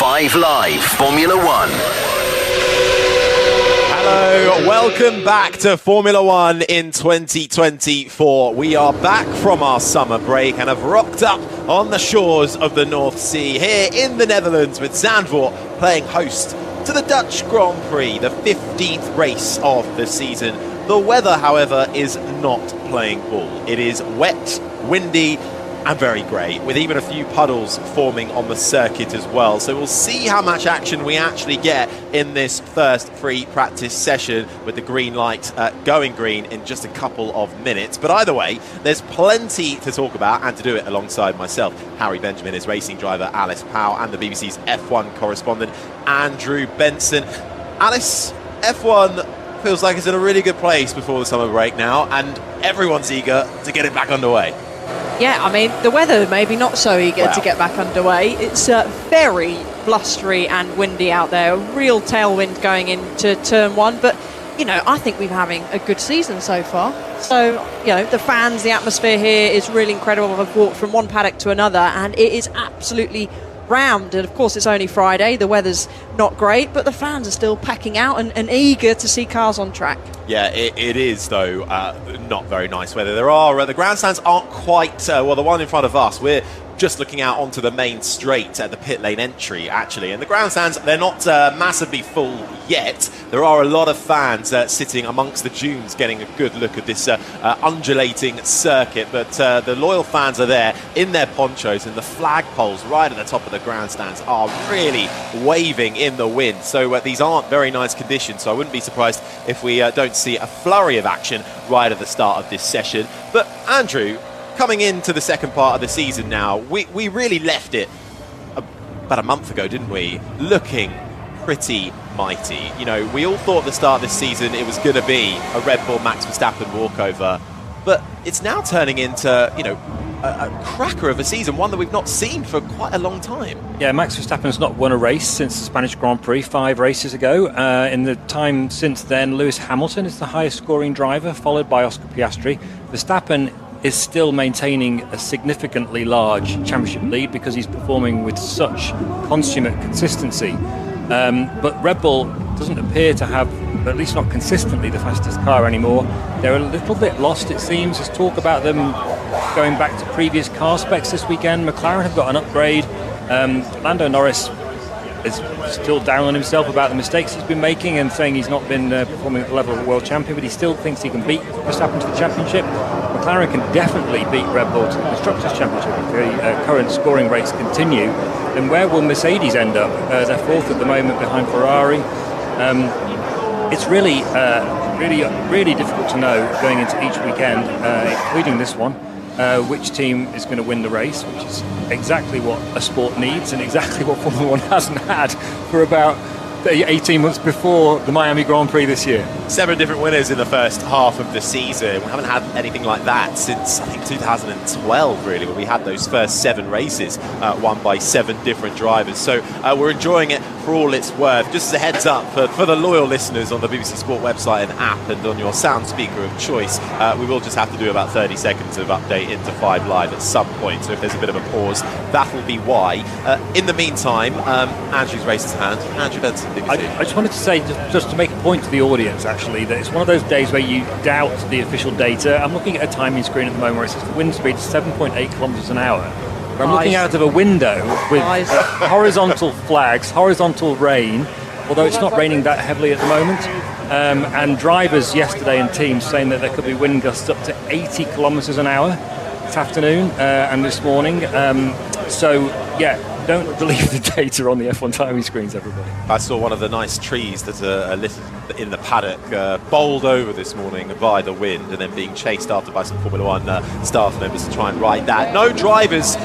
5 Live Formula One. Hello, welcome back to Formula One in 2024. We are back from our summer break and have rocked up on the shores of the North Sea here in the Netherlands with Zandvoort playing host to the Dutch Grand Prix, the 15th race of the season. The weather, however, is not playing ball. It is wet, windy and very grey, with even a few puddles forming on the circuit as well. So we'll see how much action we actually get in this first free practice session with the green light going green in just a couple of minutes. But either way, there's plenty to talk about, and to do it alongside myself, Harry Benjamin, is racing driver Alice Powell, and the BBC's F1 correspondent Andrew Benson. Alice, F1 feels like it's in a really good place before the summer break now, and everyone's eager to get it back underway. Yeah, I mean, the weather maybe not so eager to get back underway. It's very blustery and windy out there, a real tailwind going into turn one. But, you know, I think we're having a good season so far. So, you know, the fans, the atmosphere here is really incredible. I've walked from one paddock to another and it is absolutely rammed. And of course, it's only Friday. The weather's not great, but the fans are still packing out and eager to see cars on track. Yeah, it is, though, not very nice weather. The grandstands aren't quite, the one in front of us, we're just looking out onto the main straight at the pit lane entry, actually. And the grandstands, they're not massively full yet. There are a lot of fans sitting amongst the dunes getting a good look at this undulating circuit. But the loyal fans are there in their ponchos, and the flagpoles right at the top of the grandstands are really waving in the wind. So these aren't very nice conditions. So I wouldn't be surprised if we don't see a flurry of action right at the start of this session. But Andrew, coming into the second part of the season now, we really left it about a month ago, didn't we? Looking pretty mighty. You know, we all thought at the start of this season it was going to be a Red Bull Max Verstappen walkover, but it's now turning into, you know, a cracker of a season, one that we've not seen for quite a long time. Yeah, Max Verstappen's not won a race since the Spanish Grand Prix 5 races ago. In the time since then, Lewis Hamilton is the highest scoring driver, followed by Oscar Piastri. Verstappen is still maintaining a significantly large championship lead because he's performing with such consummate consistency. But Red Bull doesn't appear to have, at least not consistently, the fastest car anymore. They're a little bit lost, it seems. There's talk about them going back to previous car specs this weekend. McLaren have got an upgrade. Lando Norris is still down on himself about the mistakes he's been making and saying he's not been performing at the level of a world champion, but he still thinks he can beat Verstappen to the championship. McLaren can definitely beat Red Bull to the Constructors' Championship if the current scoring rates continue. Then where will Mercedes end up? They're fourth at the moment behind Ferrari. It's really difficult to know going into each weekend, including this one, which team is going to win the race, which is exactly what a sport needs and exactly what Formula One hasn't had for about 18 months before the Miami Grand Prix this year. 7 different winners in the first half of the season. We haven't had anything like that since, I think, 2012, really, when we had those first 7 races won by 7 different drivers. So we're enjoying it for all it's worth. Just as a heads up for the loyal listeners on the BBC Sport website and app and on your sound speaker of choice, we will just have to do about 30 seconds of update into 5 Live at some point. So if there's a bit of a pause, that'll be why. In the meantime, Andrew's raised his hand. Andrew Benson, BBC. I just wanted to say, just to make a point to the audience, actually, that it's one of those days where you doubt the official data. I'm looking at a timing screen at the moment where it says the wind speed is 7.8 kilometres an hour. I'm looking out of a window with horizontal flags, horizontal rain, although it's not raining that heavily at the moment. And drivers yesterday and teams saying that there could be wind gusts up to 80 kilometres an hour this afternoon and this morning. So, yeah, don't believe the data on the F1 timing screens, everybody. I saw one of the nice trees that are lit in the paddock bowled over this morning by the wind and then being chased after by some Formula One staff members to try and ride that. No drivers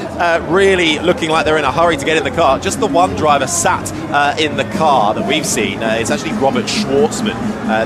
really looking like they're in a hurry to get in the car. Just the one driver sat in the car that we've seen. It's actually Robert Schwartzman,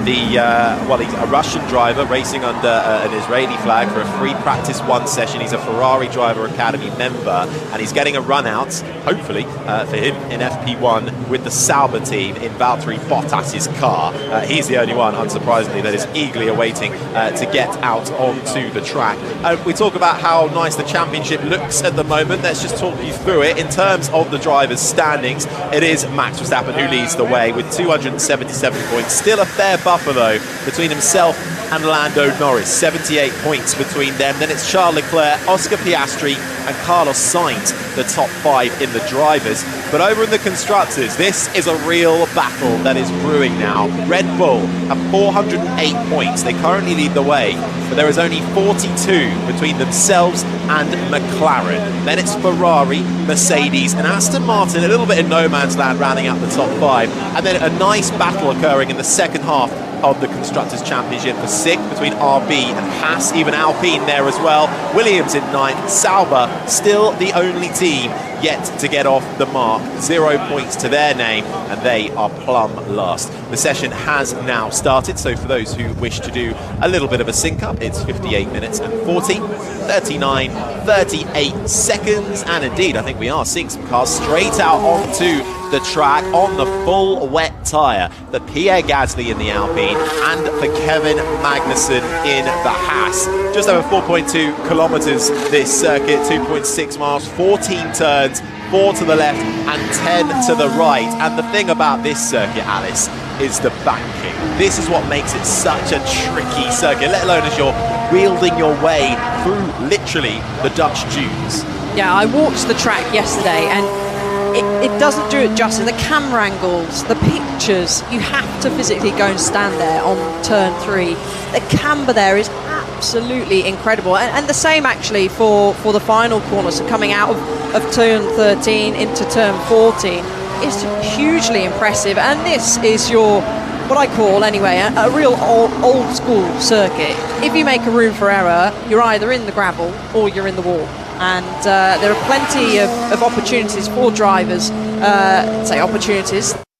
he's a Russian driver racing under an Israeli flag for a free practice one session. He's a Ferrari Driver Academy member, and he's getting a run out, hopefully, for him in FP1 with the Sauber team in Valtteri Bottas's car. He's the only one, unsurprisingly, that is eagerly awaiting to get out onto the track. We talk about how nice the championship looks at the moment. Let's just talk you through it. In terms of the drivers' standings, it is Max Verstappen who leads the way with 277 points. Still a fair buffer, though, between himself and Lando Norris. 78 points between them. Then it's Charles Leclerc, Oscar Piastri and Carlos Sainz, the top 5 in the drivers. But over in the constructors, this is a real battle that is brewing now. Red Bull have 408 points. They currently lead the way, but there is only 42 between themselves and McLaren. Then it's Ferrari, Mercedes and Aston Martin, a little bit in no man's land, rounding out the top 5. And then a nice battle occurring in the second half of the Constructors' Championship for 6th between RB and Haas, even Alpine there as well. Williams in 9th, Sauber still the only team yet to get off the mark. 0 points to their name, and they are plumb last. The session has now started, so for those who wish to do a little bit of a sync-up, it's 58 minutes and 40, 39, 38 seconds, and indeed, I think we are seeing some cars straight out onto the track on the full wet tyre. The Pierre Gasly in the Alpine and for Kevin Magnussen in the Haas. Just over 4.2 kilometres this circuit, 2.6 miles, 14 turns, 4 to the left and 10 to the right. And the thing about this circuit, Alice, is the banking. This is what makes it such a tricky circuit, let alone as you're wielding your way through literally the Dutch dunes. Yeah, I walked the track yesterday and it doesn't do it justice. The camera angles, the pictures, you have to physically go and stand there on turn 3. The camber there is absolutely incredible. And the same actually for the final corners, so coming out of turn 13 into turn 14 is hugely impressive. And this is your, what I call anyway, a real old school circuit. If you make a room for error, you're either in the gravel or you're in the wall. And there are plenty of opportunities for drivers,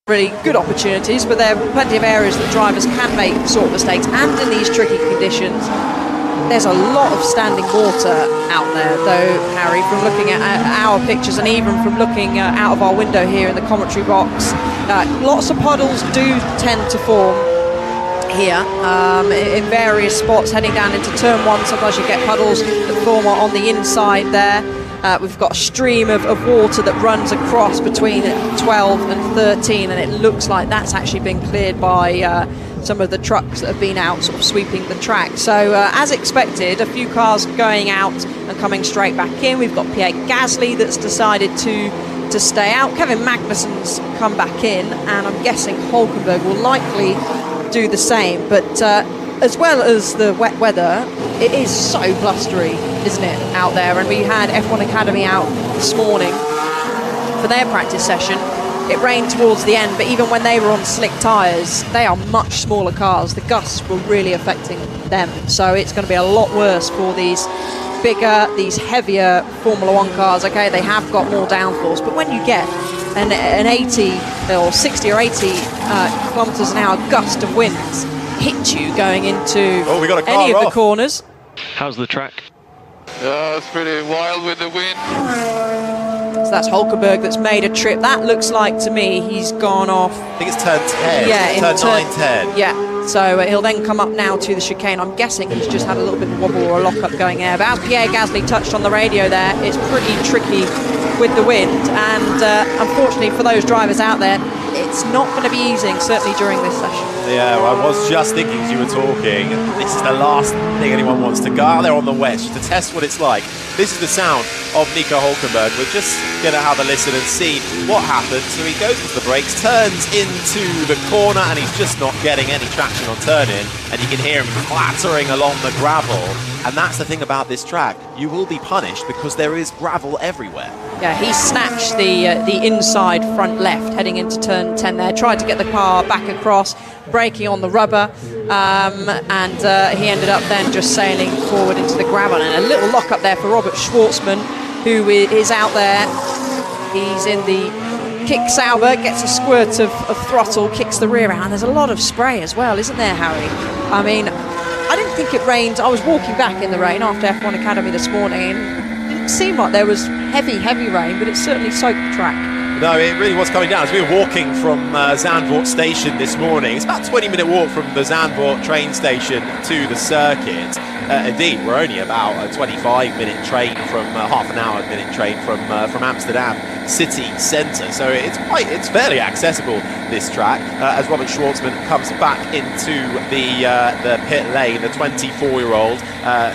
really good opportunities, but there are plenty of areas that drivers can make sort of mistakes. And in these tricky conditions, there's a lot of standing water out there, though, Harry, from looking at our pictures and even from looking out of our window here in the commentary box. Lots of puddles do tend to form here in various spots heading down into turn 1. Sometimes you get puddles that form on the inside there. We've got a stream of water that runs across between 12 and 13, and it looks like that's actually been cleared by some of the trucks that have been out sort of sweeping the track. So as expected, a few cars going out and coming straight back in. We've got Pierre Gasly that's decided to stay out. Kevin Magnussen's come back in, and I'm guessing Hulkenberg will likely do the same. But as well as the wet weather, it is so blustery, isn't it, out there? And we had F1 Academy out this morning for their practice session. It rained towards the end, but even when they were on slick tyres, they are much smaller cars. The gusts were really affecting them. So it's going to be a lot worse for these bigger, these heavier Formula 1 cars. Okay, they have got more downforce, but when you get an 80 or 60 or 80 kilometres an hour gust of winds hit you going into any of the corners. How's the track? It's pretty wild with the wind. So that's Hulkenberg that's made a trip. That looks like to me he's gone off. I think it's turn 10. Yeah, turn 9-10. Yeah. So he'll then come up now to the chicane. I'm guessing he's just had a little bit of wobble or a lock-up going there. But as Pierre Gasly touched on the radio there, it's pretty tricky with the wind. And unfortunately for those drivers out there, it's not going to be easing, certainly during this session. Yeah, well, I was just thinking as you were talking, this is the last thing anyone wants, to go out there on the west to test what it's like. This is the sound of Nico Hulkenberg. We're just going to have a listen and see what happens. So he goes into the brakes, turns into the corner, and he's just not getting any traction on turn-in, and you can hear him clattering along the gravel. And that's the thing about this track. You will be punished because there is gravel everywhere. Yeah, he snatched the inside front left heading into turn 10 there, tried to get the car back across, braking on the rubber, and he ended up then just sailing forward into the gravel. And a little lock up there for Robert Schwartzman, who is out there. He's in the kick Sauber, gets a squirt of throttle, kicks the rear out. There's a lot of spray as well, isn't there, Harry? I mean, I didn't think it rained. I was walking back in the rain after F1 Academy this morning, and it didn't seem like there was heavy rain, but it certainly soaked the track. No, it really was coming down. As we were walking from Zandvoort station this morning, it's about a 20-minute walk from the Zandvoort train station to the circuit. Indeed, we're only about a 25-minute train from half an hour minute train from Amsterdam city centre, so it's fairly accessible, this track. As Robert Schwartzman comes back into the pit lane, the 24-year-old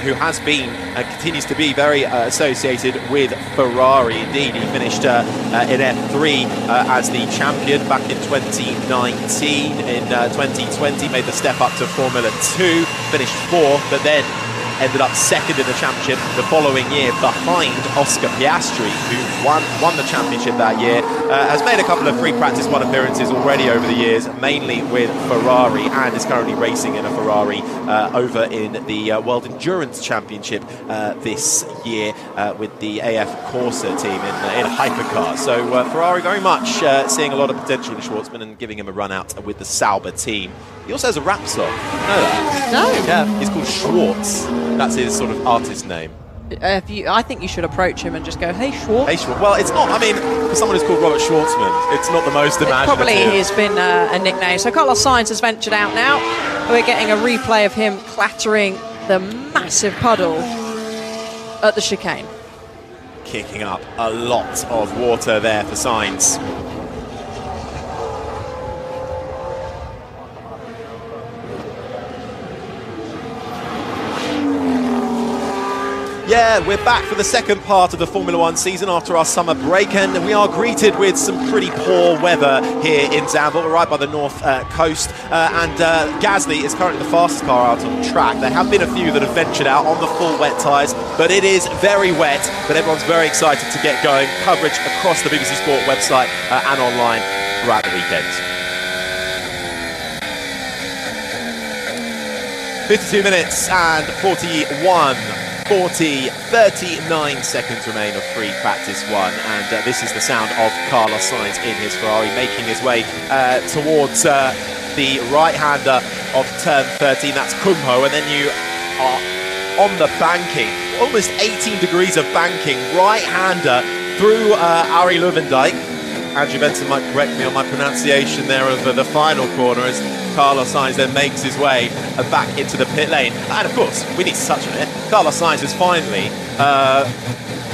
who has been and continues to be very associated with Ferrari. Indeed, he finished in F3 as the champion back in 2019. In 2020, made the step up to Formula 2, finished fourth, but then ended up second in the championship the following year behind Oscar Piastri, who won the championship that year. Has made a couple of free practice one appearances already over the years, mainly with Ferrari, and is currently racing in a Ferrari over in the World Endurance Championship this year with the AF Corsa team in hypercar. So Ferrari very much seeing a lot of potential in Schwartzman and giving him a run out with the Sauber team. He also has a rap song. You know that? No. Yeah, he's called Schwartz. That's his sort of artist name. I think you should approach him and just go, "Hey, Schwartz." Hey, Schwartz. Well, it's not. I mean, for someone who's called Robert Schwartzman, it's not the most imaginative. Probably has been a nickname. So Carlos Sainz has ventured out now. We're getting a replay of him clattering the massive puddle at the chicane. Kicking up a lot of water there for Sainz. Yeah, we're back for the second part of the Formula One season after our summer break, and we are greeted with some pretty poor weather here in Zandvoort. We're right by the north coast, and Gasly is currently the fastest car out on track. There have been a few that have ventured out on the full wet tyres, but it is very wet, but everyone's very excited to get going. Coverage across the BBC Sport website and online throughout the weekend. 52 minutes and 39 seconds remain of free practice one, and this is the sound of Carlos Sainz in his Ferrari making his way towards the right-hander of turn 13. That's Kumho, and then you are on the banking, almost 18 degrees of banking, right-hander through Arie Luijendijk. Andrew Benson might correct me on my pronunciation there of the final corner as Carlos Sainz then makes his way back into the pit lane. And of course, we need to touch on it. Carlos Sainz has finally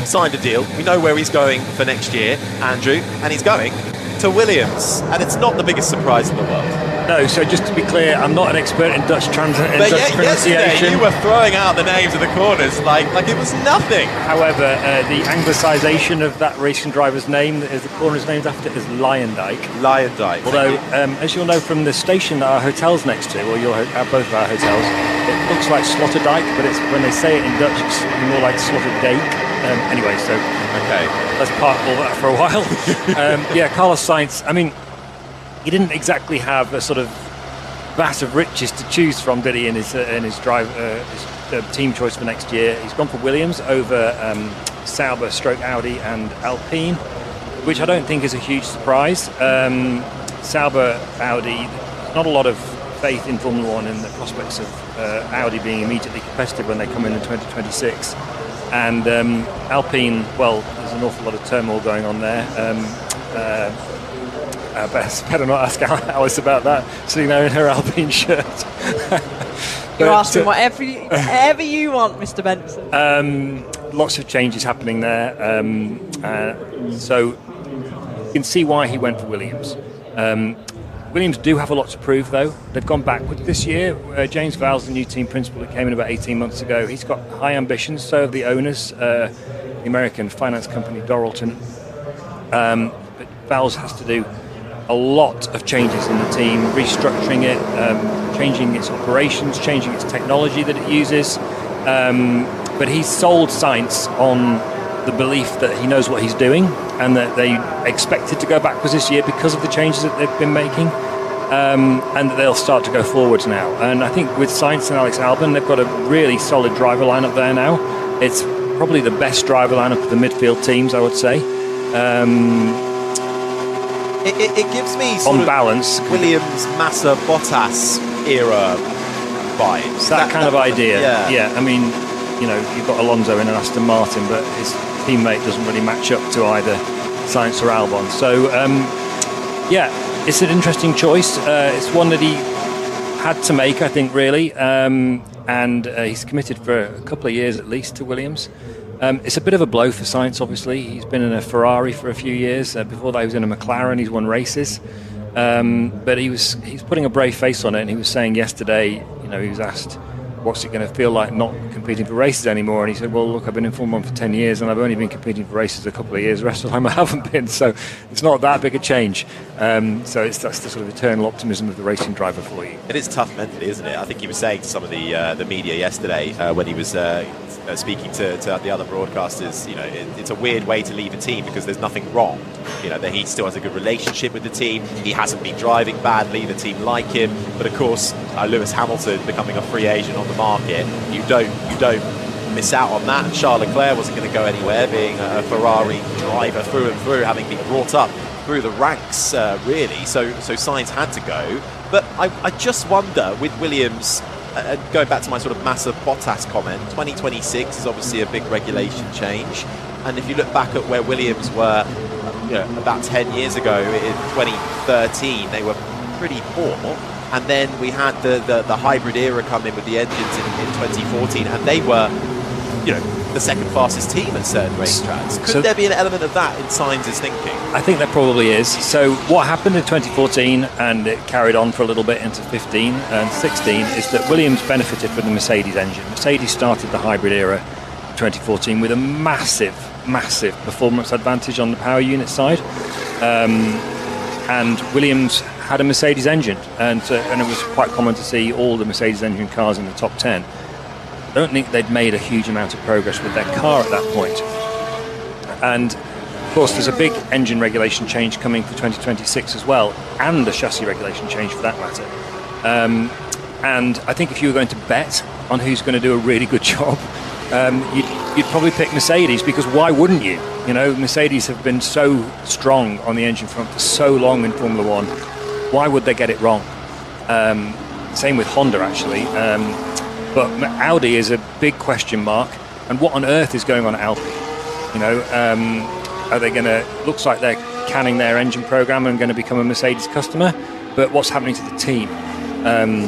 signed a deal. We know where he's going for next year, Andrew, and he's going to Williams. And it's not the biggest surprise in the world. No, so just to be clear, I'm not an expert in Dutch pronunciation. Yesterday you were throwing out the names of the corners like it was nothing. However, the anglicisation of that racing driver's name, that is the corner's named after, is Luijendijk. Luijendijk. Although, as you'll know from the station that our hotel's next to, or both of our hotels, it looks like Sloterdijk, but it's when they say it in Dutch, it's more like Sloterdijk. Anyway, so okay, let's park all that for a while. Yeah, Carlos Sainz. I mean, he didn't exactly have a sort of vat of riches to choose from, did he, in his team choice for next year. He's gone for Williams over Sauber, Audi and Alpine, which I don't think is a huge surprise. Sauber, Audi, not a lot of faith in Formula One and the prospects of Audi being immediately competitive when they come in 2026. And Alpine, well, there's an awful lot of turmoil going on there. Better not ask Alice about that, sitting there in her Alpine shirt. You're asking whatever you want, Mr. Benson. Lots of changes happening there. So you can see why he went for Williams. Williams do have a lot to prove, though. They've gone backward this year. James Vowles, the new team principal that came in about 18 months ago, he's got high ambitions. So have the owners, the American finance company Doralton. But Vowles has to do a lot of changes in the team, restructuring it, changing its operations, changing its technology that it uses. But he's sold Sainz on the belief that he knows what he's doing and that they expected to go backwards this year because of the changes that they've been making, and that they'll start to go forwards now. And I think with Sainz and Alex Albon, they've got a really solid driver lineup there now. It's probably the best driver lineup of the midfield teams, I would say. It gives me sort on of balance. Williams, Massa, Bottas era vibes. That kind of idea. Yeah. I mean, you've got Alonso in an Aston Martin, but his teammate doesn't really match up to either Sainz or Albon. So, it's an interesting choice. It's one that he had to make, I think, really. And he's committed for a couple of years at least to Williams. It's a bit of a blow for Sainz, obviously. He's been in a Ferrari for a few years. Before that, he was in a McLaren. He's won races. But he's putting a brave face on it, and he was saying yesterday, he was asked, what's it going to feel like not competing for races anymore? And he said, well, look, I've been in Formula 1 for 10 years and I've only been competing for races a couple of years. The rest of the time I haven't been, so it's not that big a change. So that's the sort of eternal optimism of the racing driver for you. It is tough mentally, isn't it? I think he was saying to some of the media yesterday when he was speaking to the other broadcasters, it's a weird way to leave a team because there's nothing wrong. That he still has a good relationship with the team. He hasn't been driving badly. The team like him. But of course, Lewis Hamilton becoming a free agent on the market, you don't miss out on that. And Charles Leclerc wasn't going to go anywhere, being a Ferrari driver through and through, having been brought up through the ranks, really. So Sainz had to go. But I just wonder with Williams. Going back to my sort of Massa Bottas comment, 2026 is obviously a big regulation change, and if you look back at where Williams were, about 10 years ago in 2013, they were pretty poor, and then we had the hybrid era come in with the engines in 2014, and they were, the second fastest team at certain racetracks. Could there be an element of that in Sainz's thinking? I think there probably is. So what happened in 2014, and it carried on for a little bit into 15 and 16, is that Williams benefited from the Mercedes engine. Mercedes started the hybrid era in 2014 with a massive performance advantage on the power unit side, and Williams had a Mercedes engine, and it was quite common to see all the Mercedes engine cars in the top 10. I don't think they'd made a huge amount of progress with their car at that point. And of course there's a big engine regulation change coming for 2026 as well, and a chassis regulation change for that matter. And I think if you were going to bet on who's going to do a really good job, you'd probably pick Mercedes, because why wouldn't you? Mercedes have been so strong on the engine front for so long in Formula 1. Why would they get it wrong? Same with Honda, actually. But Audi is a big question mark, and what on earth is going on at Alpine? Are they going to? Looks like they're canning their engine program and going to become a Mercedes customer. But what's happening to the team? The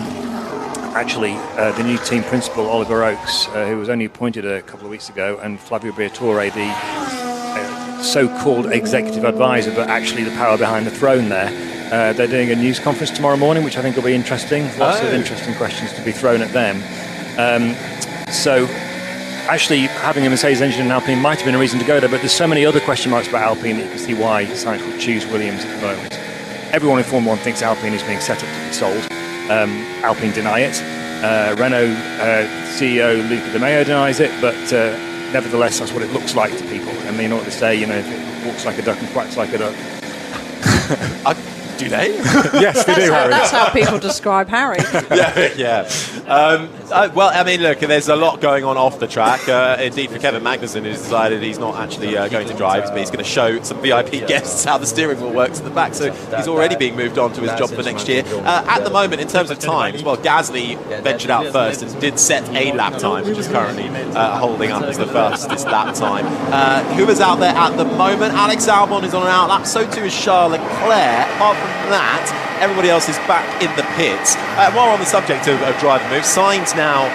new team principal Oliver Oakes, who was only appointed a couple of weeks ago, and Flavio Briatore, the so-called executive advisor, but actually the power behind the throne there. They're doing a news conference tomorrow morning, which I think will be interesting. Lots of interesting questions to be thrown at them. So actually having a Mercedes engine in Alpine might have been a reason to go there, but there's so many other question marks about Alpine that you can see why Sainz would choose Williams at the moment. Everyone in Formula 1 thinks Alpine is being set up to be sold. Alpine deny it. Renault CEO Luca De Meo denies it, but nevertheless that's what it looks like to people. And they know what they say, if it walks like a duck and quacks like a duck. Do they? Yes, they do, Harry. That's how people describe Harry. Yeah. Well, I mean, look, there's a lot going on off the track. Indeed, for Kevin Magnussen, who's decided he's not actually going to drive, but he's going to show some VIP guests how the steering wheel works at the back. So he's already being moved on to his job for next year. At the moment, in terms of times, well, Gasly ventured out first and did set a lap time, which is currently holding up as the fastest lap time. Who is out there at the moment? Alex Albon is on an out lap. So too is Charles Leclerc. Apart from that, everybody else is back in the pits. While on the subject of driver moves, Sainz now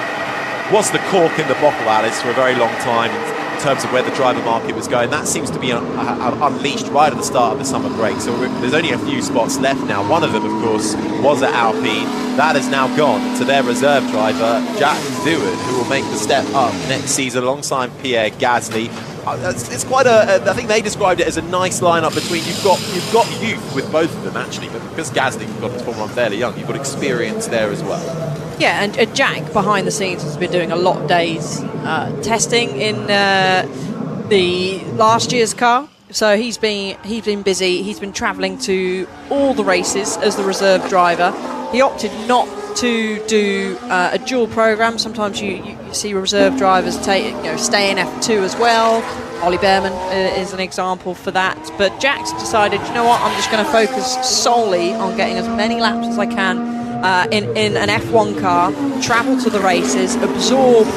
was the cork in the bottle, Alice, for a very long time in terms of where the driver market was going. That seems to be unleashed right at the start of the summer break. So there's only a few spots left now. One of them, of course, was at Alpine. That has now gone to their reserve driver, Jack Doohan, who will make the step up next season alongside Pierre Gasly. It's quite I think they described it as a nice lineup between you've got youth with both of them actually, but because Gasly got into Formula 1 fairly young, you've got experience there as well. Yeah, and Jack behind the scenes has been doing a lot of days testing in the last year's car. So he's been busy. He's been travelling to all the races as the reserve driver. He opted not to do a dual program. Sometimes you see reserve drivers stay in F2 as well. Ollie Behrman is an example for that. But Jack's decided, you know what, I'm just going to focus solely on getting as many laps as I can in an F1 car, travel to the races, absorb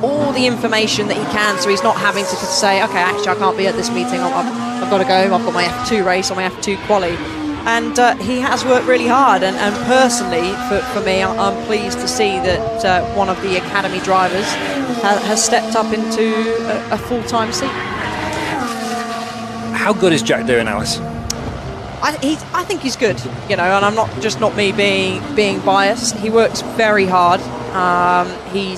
all the information that he can, so he's not having to say, okay, actually I can't be at this meeting, I've got to go, I've got my F2 race or my F2 quali. And he has worked really hard, and personally, for me, I'm pleased to see that one of the academy drivers has stepped up into a full-time seat. How good is Jack doing, Alice? I think he's good, you know, and I'm not me being biased. He works very hard. He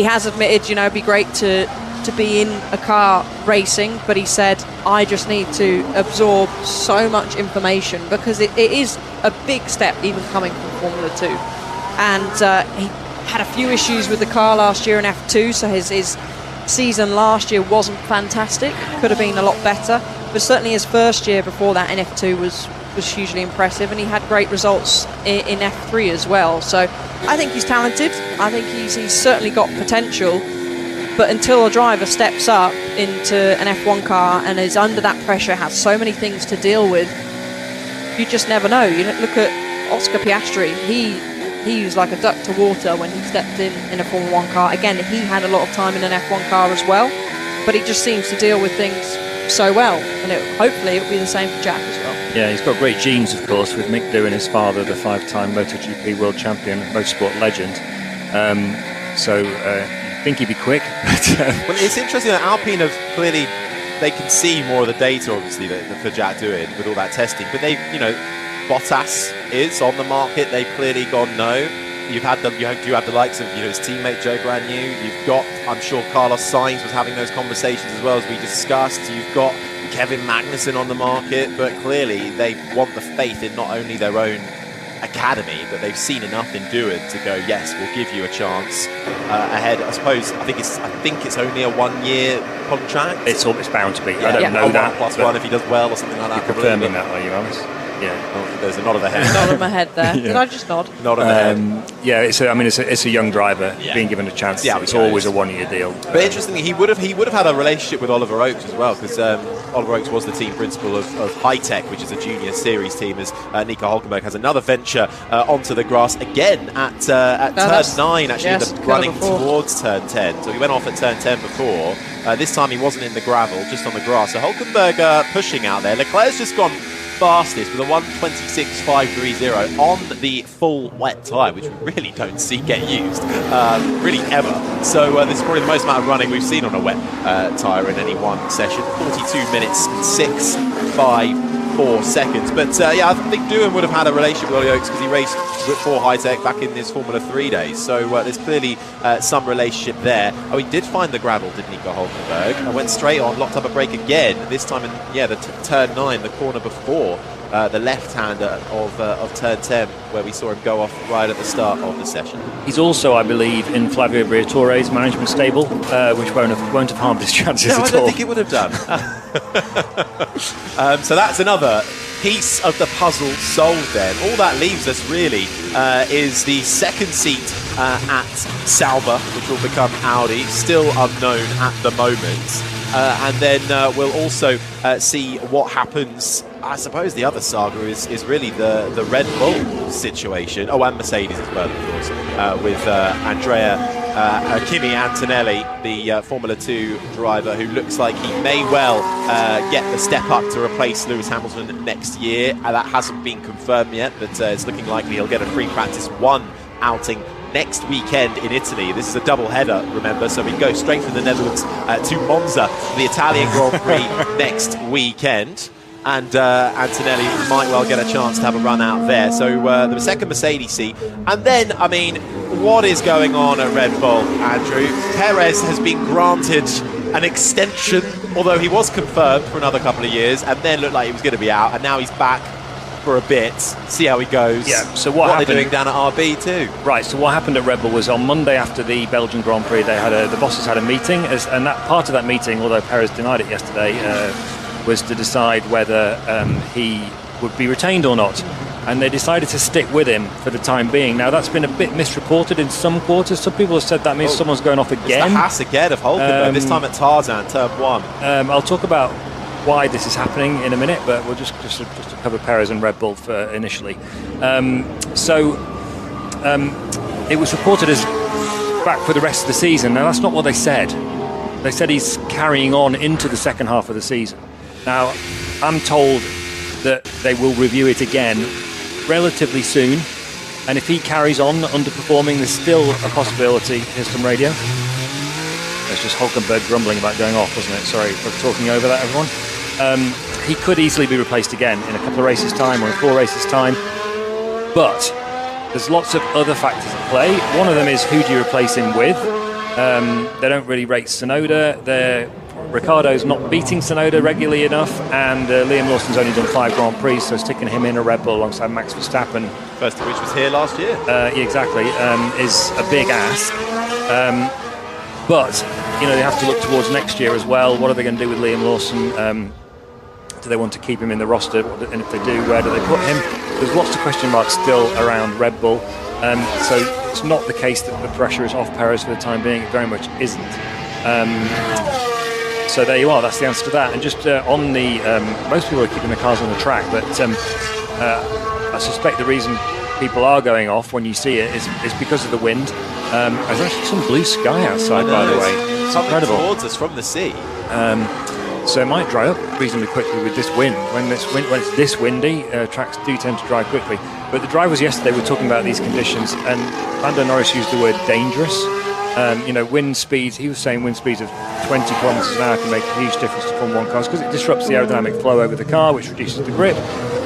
has admitted, you know, it'd be great to be in a car racing, but he said, I just need to absorb so much information, because it is a big step even coming from Formula 2. And he had a few issues with the car last year in F2, so his season last year wasn't fantastic, could have been a lot better, but certainly his first year before that in F2 was hugely impressive, and he had great results in F3 as well. So I think he's talented, I think he's certainly got potential. But until a driver steps up into an F1 car and is under that pressure, has so many things to deal with, you just never know. You look at Oscar Piastri. He was like a duck to water when he stepped in a Formula 1 car. Again, he had a lot of time in an F1 car as well, but he just seems to deal with things so well. And hopefully it'll be the same for Jack as well. Yeah, he's got great genes, of course, with Mick Doohan, his father, the 5-time MotoGP world champion, motorsport legend. I think he'd be quick. Well, it's interesting that Alpine have clearly, they can see more of the data, obviously, for Jack Doohan with all that testing. But they've, you know, Bottas is on the market. They've clearly gone no. You have the likes of, you know, his teammate Joe Granu. You've got, I'm sure Carlos Sainz was having those conversations as well, as we discussed. You've got Kevin Magnussen on the market, but clearly they want the faith in not only their own academy, but they've seen enough in Doohan to go, yes, we'll give you a chance ahead. I suppose I think it's only a 1-year contract. It's bound to be. Yeah, I don't know that. +1 if he does well or something like that. You're confirming that, are you, Alice? Yeah. Oh, there's a nod of the head. Nod of my head there. Yeah. Did I just nod? Nod of the head. Yeah, it's a young driver being given a chance. Yeah, it's always a 1-year deal. But interestingly, he would have had a relationship with Oliver Oakes as well, because Oliver Oakes was the team principal of High Tech, which is a junior series team, as Nico Hulkenberg has another venture onto the grass again at turn 9, actually, in the running towards turn 10. So he went off at turn 10 before. This time he wasn't in the gravel, just on the grass. So Hulkenberg pushing out there. Leclerc's just gone fastest with a 1:26.530 on the full wet tyre, which we really don't see get used really ever. So this is probably the most amount of running we've seen on a wet tyre in any one session. 42 minutes 6.54 seconds. But I think Doohan would have had a relationship with Ollie Oakes, because he raced for High Tech back in his Formula 3 days. So there's clearly some relationship there. Oh, he did find the gravel, did Nico Hulkenberg, and went straight on, locked up a brake again, this time in the turn 9, the corner before the left-hander of turn 10, where we saw him go off right at the start of the session. He's also, I believe, in Flavio Briatore's management stable, which won't have harmed his chances at all. I don't think it would have done. So that's another piece of the puzzle solved then. All that leaves us really is the second seat at Sauber, which will become Audi, still unknown at the moment. And then we'll also see what happens. I suppose the other saga is really the Red Bull situation. Oh, and Mercedes as well, of course, with Andrea Kimi Antonelli, the Formula 2 driver, who looks like he may well get the step up to replace Lewis Hamilton next year. That hasn't been confirmed yet, but it's looking likely he'll get a free practice 1 outing next weekend in Italy. This is a double header, remember, so we go straight from the Netherlands to Monza, the Italian Grand Prix next weekend. And Antonelli might well get a chance to have a run out there. So the second Mercedes seat. And then, I mean, what is going on at Red Bull, Andrew? Perez has been granted an extension, although he was confirmed for another couple of years, and then looked like he was going to be out, and now he's back for a bit. See how he goes. Yeah. So what they're doing down at RB too. Right. So what happened at Red Bull was on Monday after the Belgian Grand Prix, the bosses had a meeting, and that part of that meeting, although Perez denied it yesterday, was to decide whether he would be retained or not. and they decided to stick with him for the time being. Now, that's been a bit misreported in some quarters. Some people have said that means someone's going off again. It's the Haas again of Hulkenberg, this time at Tarzan, turn 1. I'll talk about why this is happening in a minute, but we'll just to cover Perez and Red Bull for initially. It was reported as back for the rest of the season. Now, that's not what they said. They said he's carrying on into the second half of the season. Now, I'm told that they will review it again relatively soon, and if he carries on underperforming, there's still a possibility. Here's some radio. There's just Hulkenberg grumbling about going off, wasn't it? Sorry for talking over that, everyone. He could easily be replaced again in a couple of races' time or in 4 races' time, but there's lots of other factors at play. One of them is, who do you replace him with? They don't really rate Tsunoda. Ricciardo's not beating Tsunoda regularly enough, and Liam Lawson's only done 5 Grand Prix, so sticking him in a Red Bull alongside Max Verstappen, First of which was here last year. exactly, is a big ask. But they have to look towards next year as well. What are they going to do with Liam Lawson? Do they want to keep him in the roster? And if they do, where do they put him? There's lots of question marks still around Red Bull. So it's not the case that the pressure is off Perez for the time being. It very much isn't. So there you are. That's the answer to that. And just on the, most people are keeping the cars on the track, but I suspect the reason people are going off when you see it is because of the wind. There's actually some blue sky outside, by the way. It's incredible. Towards us from the sea. So it might dry up reasonably quickly with this wind. When it's this windy, tracks do tend to dry quickly. But the drivers yesterday were talking about these conditions, and Lando Norris used the word dangerous. Wind speeds, he was saying wind speeds of 20 kilometres an hour can make a huge difference to Formula 1 cars because it disrupts the aerodynamic flow over the car, which reduces the grip.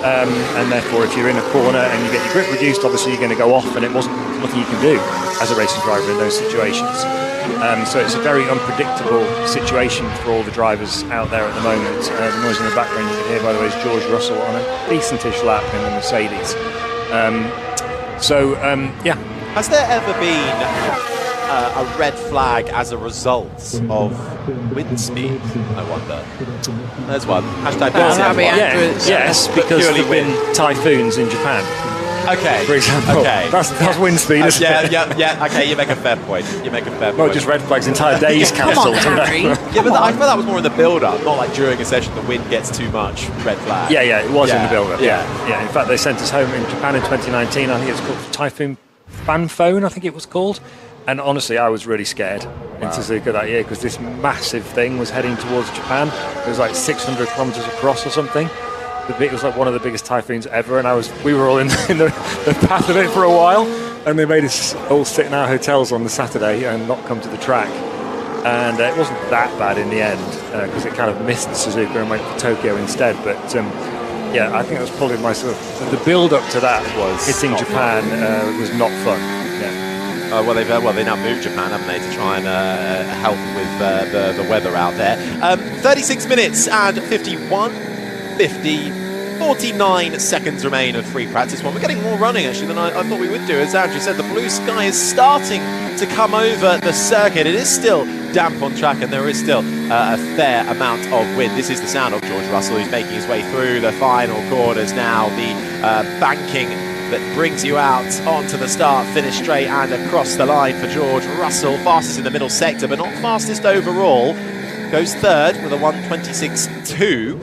And therefore, if you're in a corner and you get your grip reduced, obviously you're going to go off, and there's nothing you can do as a racing driver in those situations. So it's a very unpredictable situation for all the drivers out there at the moment. The noise in the background you can hear, by the way, is George Russell on a decentish lap in the Mercedes. Has there ever been a red flag as a result of wind speed, I wonder? There's one. Hashtag yes, because there have been typhoons in Japan. Okay. For example. Okay. That's wind speed, isn't it? Yeah. Okay, you make a fair point. Well, just red flags, entire days cancelled. Come on, Harry. Yeah, but I feel that was more in the build-up, not like during a session the wind gets too much, red flag. Yeah, it was in the build-up. Yeah. In fact, they sent us home in Japan in 2019. I think it's called Typhoon Fanphone, I think it was called. And honestly, I was really scared in Suzuka that year because this massive thing was heading towards Japan. It was like 600 kilometres across or something. It was like one of the biggest typhoons ever, and we were all in the path of it for a while, and they made us all sit in our hotels on the Saturday and not come to the track. And it wasn't that bad in the end because it kind of missed Suzuka and went to Tokyo instead. But I think that was probably my sort of the build-up to that was hitting Japan was not fun. Yeah. They now moved Japan, haven't they, to try and help with the weather out there. 36 minutes and 49 seconds remain of free practice one. We're getting more running actually than I thought we would do. As Andrew said, the blue sky is starting to come over the circuit. It is still damp on track, and there is still a fair amount of wind. This is the sound of George Russell, who's making his way through the final corners now. The banking that brings you out onto the start, finish straight and across the line for George Russell. Fastest in the middle sector, but not fastest overall. Goes third with a 1:26.2.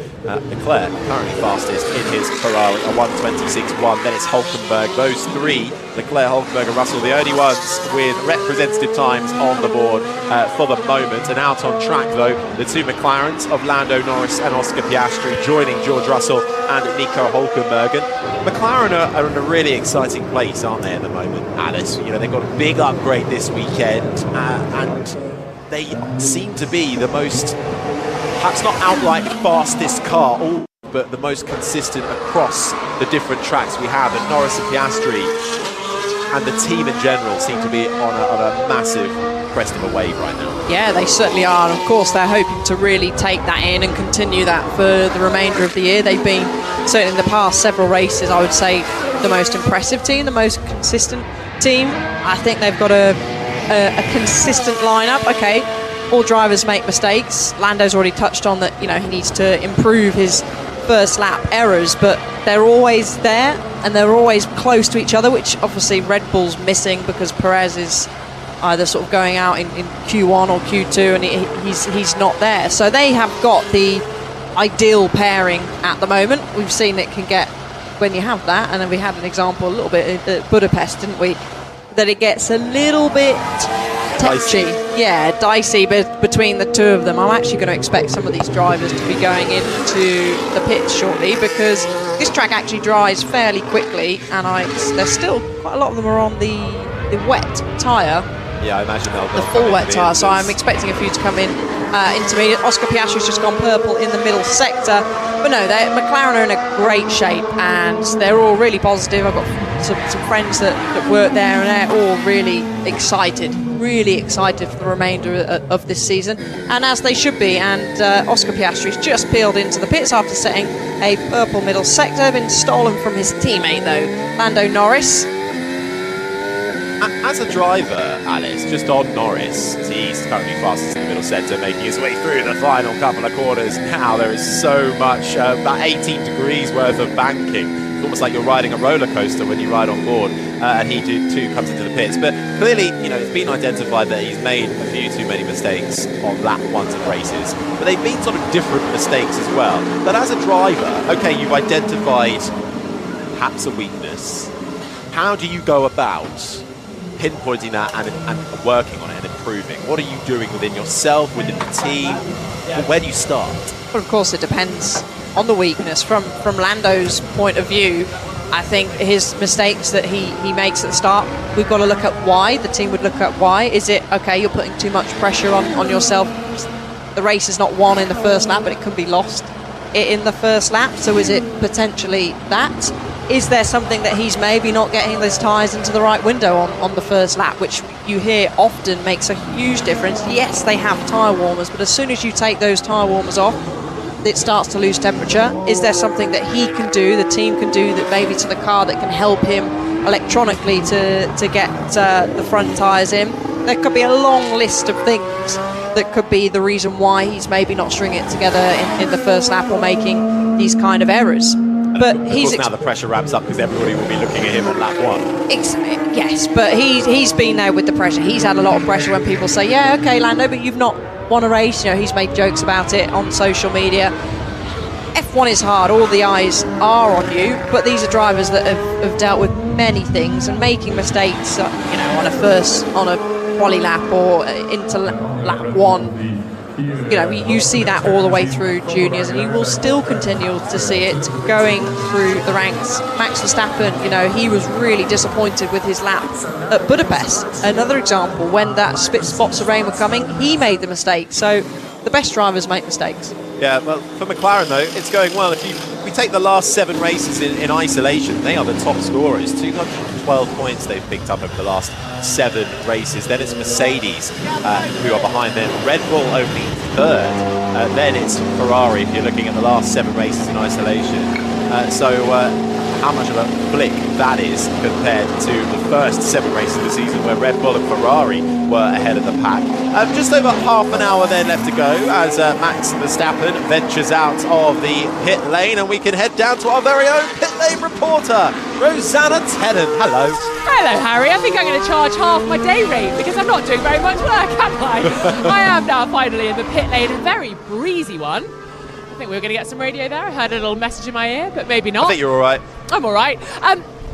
Leclerc currently fastest in his Ferrari, a 1:26.1. Then it's Hulkenberg. Those three, Leclerc, Hulkenberg and Russell, the only ones with representative times on the board for the moment. And out on track, though, the two McLarens of Lando Norris and Oscar Piastri joining George Russell and Nico Hulkenberg. And McLaren are in a really exciting place, aren't they, at the moment, Alice? They've got a big upgrade this weekend, and they seem to be the most, perhaps not outright fastest car, but the most consistent across the different tracks we have. And Norris and Piastri and the team in general seem to be on a massive crest of a wave right now. Yeah, they certainly are. And of course, they're hoping to really take that in and continue that for the remainder of the year. They've been, certainly in the past several races, I would say, the most impressive team, the most consistent team. I think they've got a consistent lineup. Okay, all drivers make mistakes. Lando's already touched on that, he needs to improve his first lap errors, but they're always there and they're always close to each other, which obviously Red Bull's missing because Perez is either sort of going out in Q1 or Q2 and he's not there. So they have got the ideal pairing at the moment. We've seen it can get, when you have that, and then we had an example a little bit at Budapest, didn't we, that it gets a little bit touchy. Yeah, dicey between the two of them. I'm actually going to expect some of these drivers to be going into the pits shortly because this track actually dries fairly quickly, and there's still quite a lot of them are on the wet tyre. Yeah, I imagine they'll the full wet tyre, so I'm expecting a few to come in intermediate. Oscar Piastri's just gone purple in the middle sector, but no, McLaren are in a great shape and they're all really positive. I've got some friends that work there and they're all really excited for the remainder of this season, and as they should be. And Oscar Piastri's just peeled into the pits after setting a purple middle sector, been stolen from his teammate though, Lando Norris. As a driver, Alice, just on Norris, he's currently fastest in the middle centre, making his way through the final couple of corners. Now there is so much, about 18 degrees worth of banking. It's almost like you're riding a roller coaster when you ride on board, and he too comes into the pits. But clearly, it's been identified that he's made a few too many mistakes on lap ones of races, but they've been sort of different mistakes as well. But as a driver, okay, you've identified perhaps a weakness. How do you go about pinpointing that and working on it and improving? What are you doing within yourself, within the team? Where do you start? Well, of course, it depends on the weakness. From Lando's point of view, I think his mistakes that he makes at the start, we've got to look at why. The team would look at why. Is it, okay, you're putting too much pressure on yourself. The race is not won in the first lap, but it can be lost in the first lap. So is it potentially that? Is there something that he's maybe not getting those tyres into the right window on the first lap, which you hear often makes a huge difference? Yes, they have tyre warmers, but as soon as you take those tyre warmers off, it starts to lose temperature. Is there something that he can do, the team can do, that maybe to the car that can help him electronically to get the front tyres in? There could be a long list of things that could be the reason why he's maybe not stringing it together in the first lap or making these kind of errors. But of course, now the pressure ramps up because everybody will be looking at him on lap one. Yes, but he's been there with the pressure. He's had a lot of pressure when people say, yeah, okay, Lando, but you've not won a race. He's made jokes about it on social media. F1 is hard. All the eyes are on you, but these are drivers that have dealt with many things and making mistakes, on a quali lap or into lap one. You see that all the way through juniors, and you will still continue to see it going through the ranks. Max Verstappen, he was really disappointed with his lap at Budapest. Another example, when that spots of rain were coming, he made the mistake. So the best drivers make mistakes. Yeah, well, for McLaren, though, it's going well. If we take the last 7 races in isolation, they are the top scorers. 212 points they've picked up over the last 7 races. Then it's Mercedes who are behind them. Red Bull only 3rd. Then it's Ferrari if you're looking at the last 7 races in isolation. How much of a flick that is compared to the first 7 races of the season where Red Bull and Ferrari were ahead of the pack. Just over half an hour then left to go as Max Verstappen ventures out of the pit lane, and we can head down to our very own pit lane reporter, Rosanna Tennant. Hello. Hello, Harry. I think I'm going to charge half my day rate because I'm not doing very much work, am I? I am now finally in the pit lane, a very breezy one. I think we were going to get some radio there. I heard a little message in my ear, but maybe not. I think you're all right. I'm all right.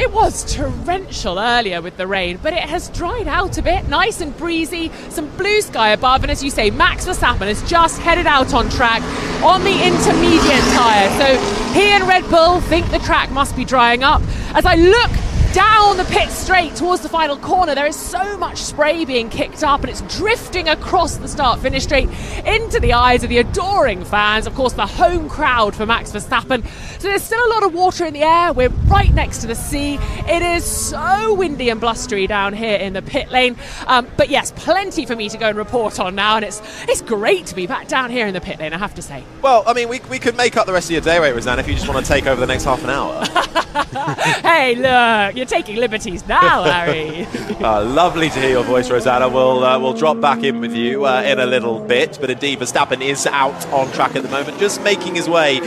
It was torrential earlier with the rain, but it has dried out a bit, nice and breezy, some blue sky above, and as you say, Max Verstappen has just headed out on track on the intermediate tyre. So he and Red Bull think the track must be drying up. As I look down the pit straight towards the final corner, there is so much spray being kicked up and it's drifting across the start-finish straight into the eyes of the adoring fans, of course the home crowd for Max Verstappen. So there's still a lot of water in the air. We're right next to the sea. It is so windy and blustery down here in the pit lane, but yes, plenty for me to go and report on now, and it's great to be back down here in the pit lane, I have to say. Well, I mean, we could make up the rest of your day rate, Rosanna, if you just want to take over the next half an hour. Hey, look, you're taking liberties now, Harry. Lovely to hear your voice, Rosanna. We'll drop back in with you in a little bit, but indeed Verstappen is out on track at the moment, just making his way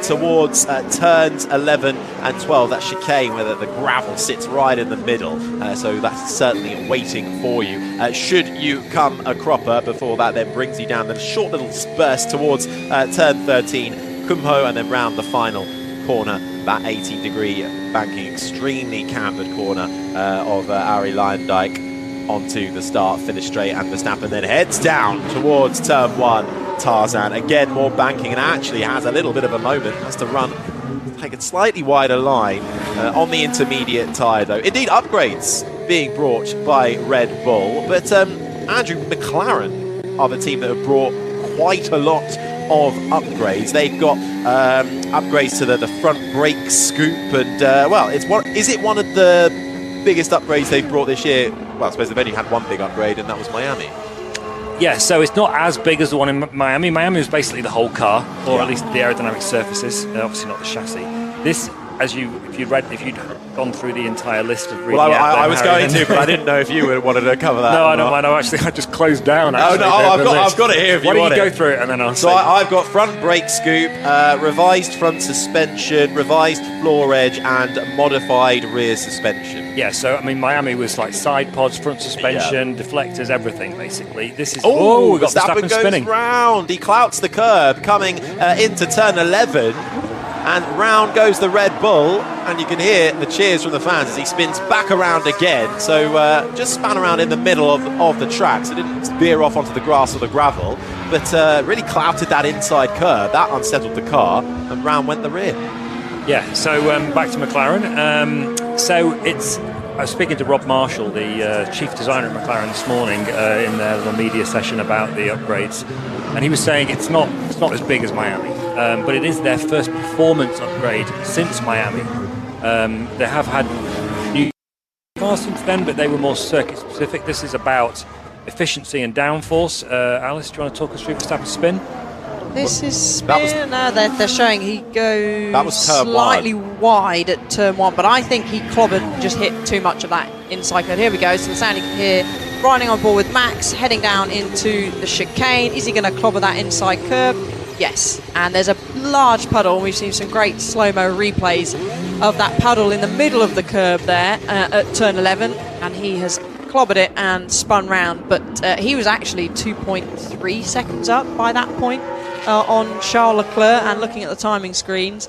towards turns 11 and 12. That chicane where the gravel sits right in the middle, so that's certainly waiting for you. Should you come a cropper before that then brings you down, then a short little burst towards turn 13, Kumho, and then round the final corner, that 18-degree banking, extremely cambered corner of Arie Luyendyk onto the start, finish straight, and Verstappen then heads down towards turn 1. Tarzan, again more banking, and actually has a little bit of a moment, has to run, take a slightly wider line on the intermediate tyre though. Indeed, upgrades being brought by Red Bull, but Andrew, McLaren are the team that have brought quite a lot of upgrades. They've got upgrades to the front brake scoop, and is it one of the biggest upgrades they've brought this year? Well, I suppose they've only had one big upgrade, and that was Miami. Yeah, so it's not as big as the one in Miami. Miami was basically the whole car, or at least the aerodynamic surfaces, obviously not the chassis. This, if you'd gone through the entire list of really I was going to, but I didn't know if you wanted to cover that. No, I don't mind. I just closed down. Actually, I've got it here if you want it. Why don't you go through it and then I'll say. I've got front brake scoop, revised front suspension, revised floor edge, and modified rear suspension. Yeah, so I mean, Miami was like side pods, front suspension, deflectors, everything basically. This is we got Verstappen goes spinning round. He clouts the curb coming into turn 11. And round goes the Red Bull, and you can hear the cheers from the fans as he spins back around again. So just span around in the middle of the track, so didn't veer off onto the grass or the gravel, but really clouted that inside curve. That unsettled the car, and round went the rear. Yeah, so back to McLaren. I was speaking to Rob Marshall, the chief designer at McLaren this morning in their little media session about the upgrades, and he was saying it's not as big as Miami. But it is their first performance upgrade since Miami. They have had new cars since then, but they were more circuit specific. This is about efficiency and downforce. Alice, do you want to talk us through Verstappen's spin? This is spin. They're showing he goes slightly wide at turn 1, but I think he just hit too much of that inside curve. Here we go. So the sound you can hear riding on board with Max, heading down into the chicane. Is he going to clobber that inside curve? Yes, and there's a large puddle. We've seen some great slow-mo replays of that puddle in the middle of the curb there at turn 11, and he has clobbered it and spun round, but he was actually 2.3 seconds up by that point on Charles Leclerc, and looking at the timing screens,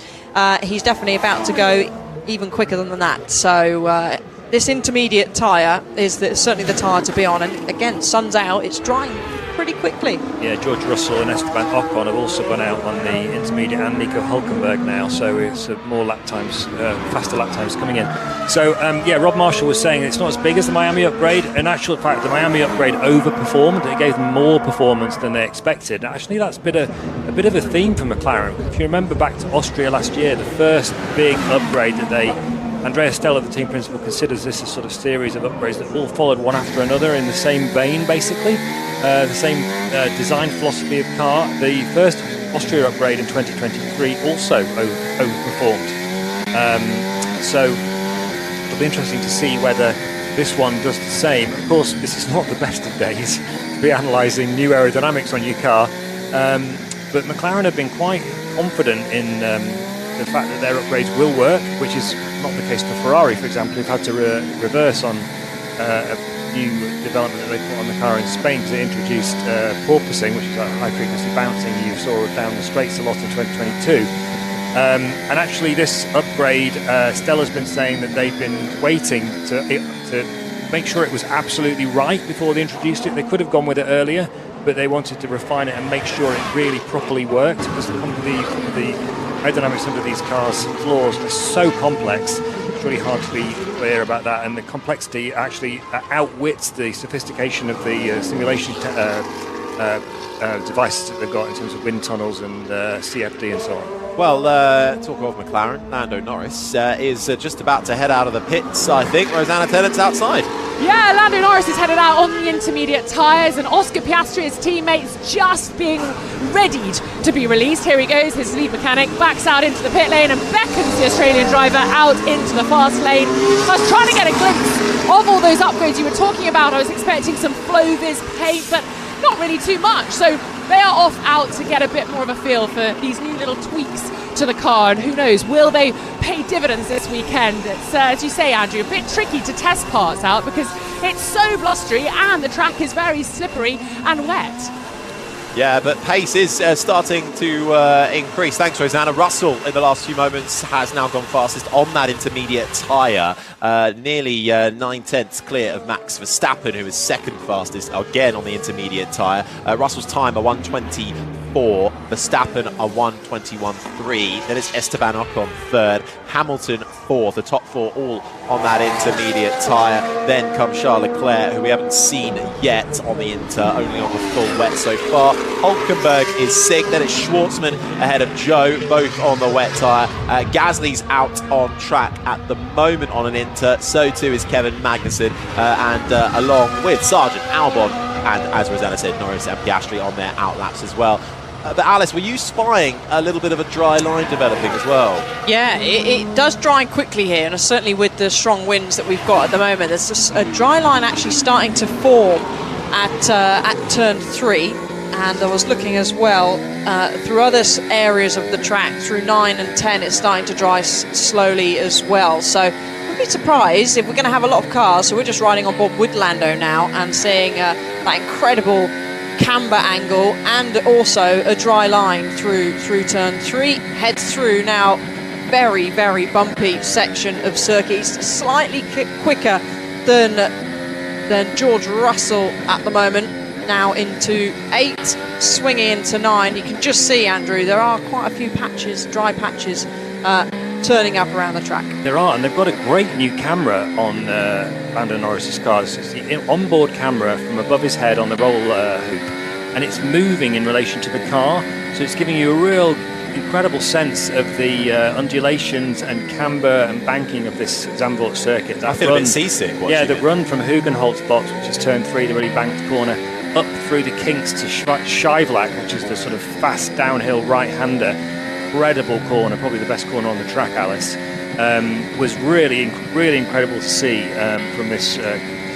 he's definitely about to go even quicker than that. So this intermediate tyre is certainly the tyre to be on, and again, sun's out, it's drying pretty quickly. Yeah, George Russell and Esteban Ocon have also gone out on the intermediate, and Nico Hülkenberg now, so it's more lap times, faster lap times coming in. So Rob Marshall was saying it's not as big as the Miami upgrade. In actual fact, the Miami upgrade overperformed. It gave them more performance than they expected. Actually, that's a bit of a theme for McLaren. If you remember back to Austria last year, the first big upgrade that Andrea Stella, the team principal, considers this a sort of series of upgrades that all followed one after another in the same vein, basically. The same design philosophy of car. The first Austria upgrade in 2023 also overperformed. So it'll be interesting to see whether this one does the same. Of course, this is not the best of days to be analysing new aerodynamics on your car, but McLaren have been quite confident in the fact that their upgrades will work, which is not the case for Ferrari, for example, who've had to reverse on a new development that they put on the car in Spain, because they introduced porpoising, which is like high-frequency bouncing you saw down the straights a lot in 2022. And actually this upgrade, Stella's been saying that they've been waiting to make sure it was absolutely right before they introduced it. They could have gone with it earlier, but they wanted to refine it and make sure it really properly worked, because the aerodynamics under these cars' floors are so complex. It's really hard to be clear about that, and the complexity actually outwits the sophistication of the simulation devices that they've got in terms of wind tunnels and CFD and so on. Well, talk of McLaren, Lando Norris is just about to head out of the pits, I think. Rosanna Tennant's outside. Yeah, Lando Norris is headed out on the intermediate tyres, and Oscar Piastri, his teammates, just being readied to be released. Here he goes, his lead mechanic backs out into the pit lane and beckons the Australian driver out into the fast lane. I was trying to get a glimpse of all those upgrades you were talking about. I was expecting some Flovis paint, but not really too much. So they are off out to get a bit more of a feel for these new little tweaks to the car, and who knows, will they pay dividends this weekend? It's, as you say, Andrew, a bit tricky to test parts out because it's so blustery and the track is very slippery and wet. Yeah, but pace is starting to increase. Thanks, Rosanna. Russell, in the last few moments, has now gone fastest on that intermediate tyre. Nearly 9/10 clear of Max Verstappen, who is second fastest, again on the intermediate tyre. Russell's time, a 1:24. Verstappen, a 1:21.3. Then it's Esteban Ocon third. Hamilton fourth. The top four all on that intermediate tyre. Then comes Charles Leclerc, who we haven't seen yet on the Inter, only on the full wet so far. Hulkenberg is sixth. Then it's Schwartzman ahead of Joe, both on the wet tyre. Gasly's out on track at the moment on an Inter. So too is Kevin Magnussen, and along with Sargent, Albon, and as Rosanna said, Norris and Piastri on their outlaps as well. But Alice, were you spying a little bit of a dry line developing as well? Yeah, it does dry in here, and certainly with the strong winds that we've got at the moment, there's just a dry line actually starting to form at turn 3. And I was looking as well through other areas of the track, through 9 and 10, it's starting to dry slowly as well. So I'd be surprised if we're going to have a lot of cars. So we're just riding on board with Lando now and seeing that incredible camber angle and also a dry line through turn 3. Heads through now very, very bumpy section of circuit. Slightly quicker than George Russell at the moment. Now into 8, swinging into 9. You can just see, Andrew, there are quite a few patches, dry patches, turning up around the track. There are, and they've got a great new camera on Lando Norris's car. It's the onboard camera from above his head on the roll hoop, and it's moving in relation to the car, so it's giving you a real incredible sense of the undulations and camber and banking of this Zandvoort circuit. I feel a bit seasick watching Yeah, the it. run from Hugenholtz box, which is turn 3, the really banked corner, up through the kinks to Scheivlak, which is the sort of fast downhill right-hander. Incredible corner, probably the best corner on the track, Alice. Was really incredible to see from this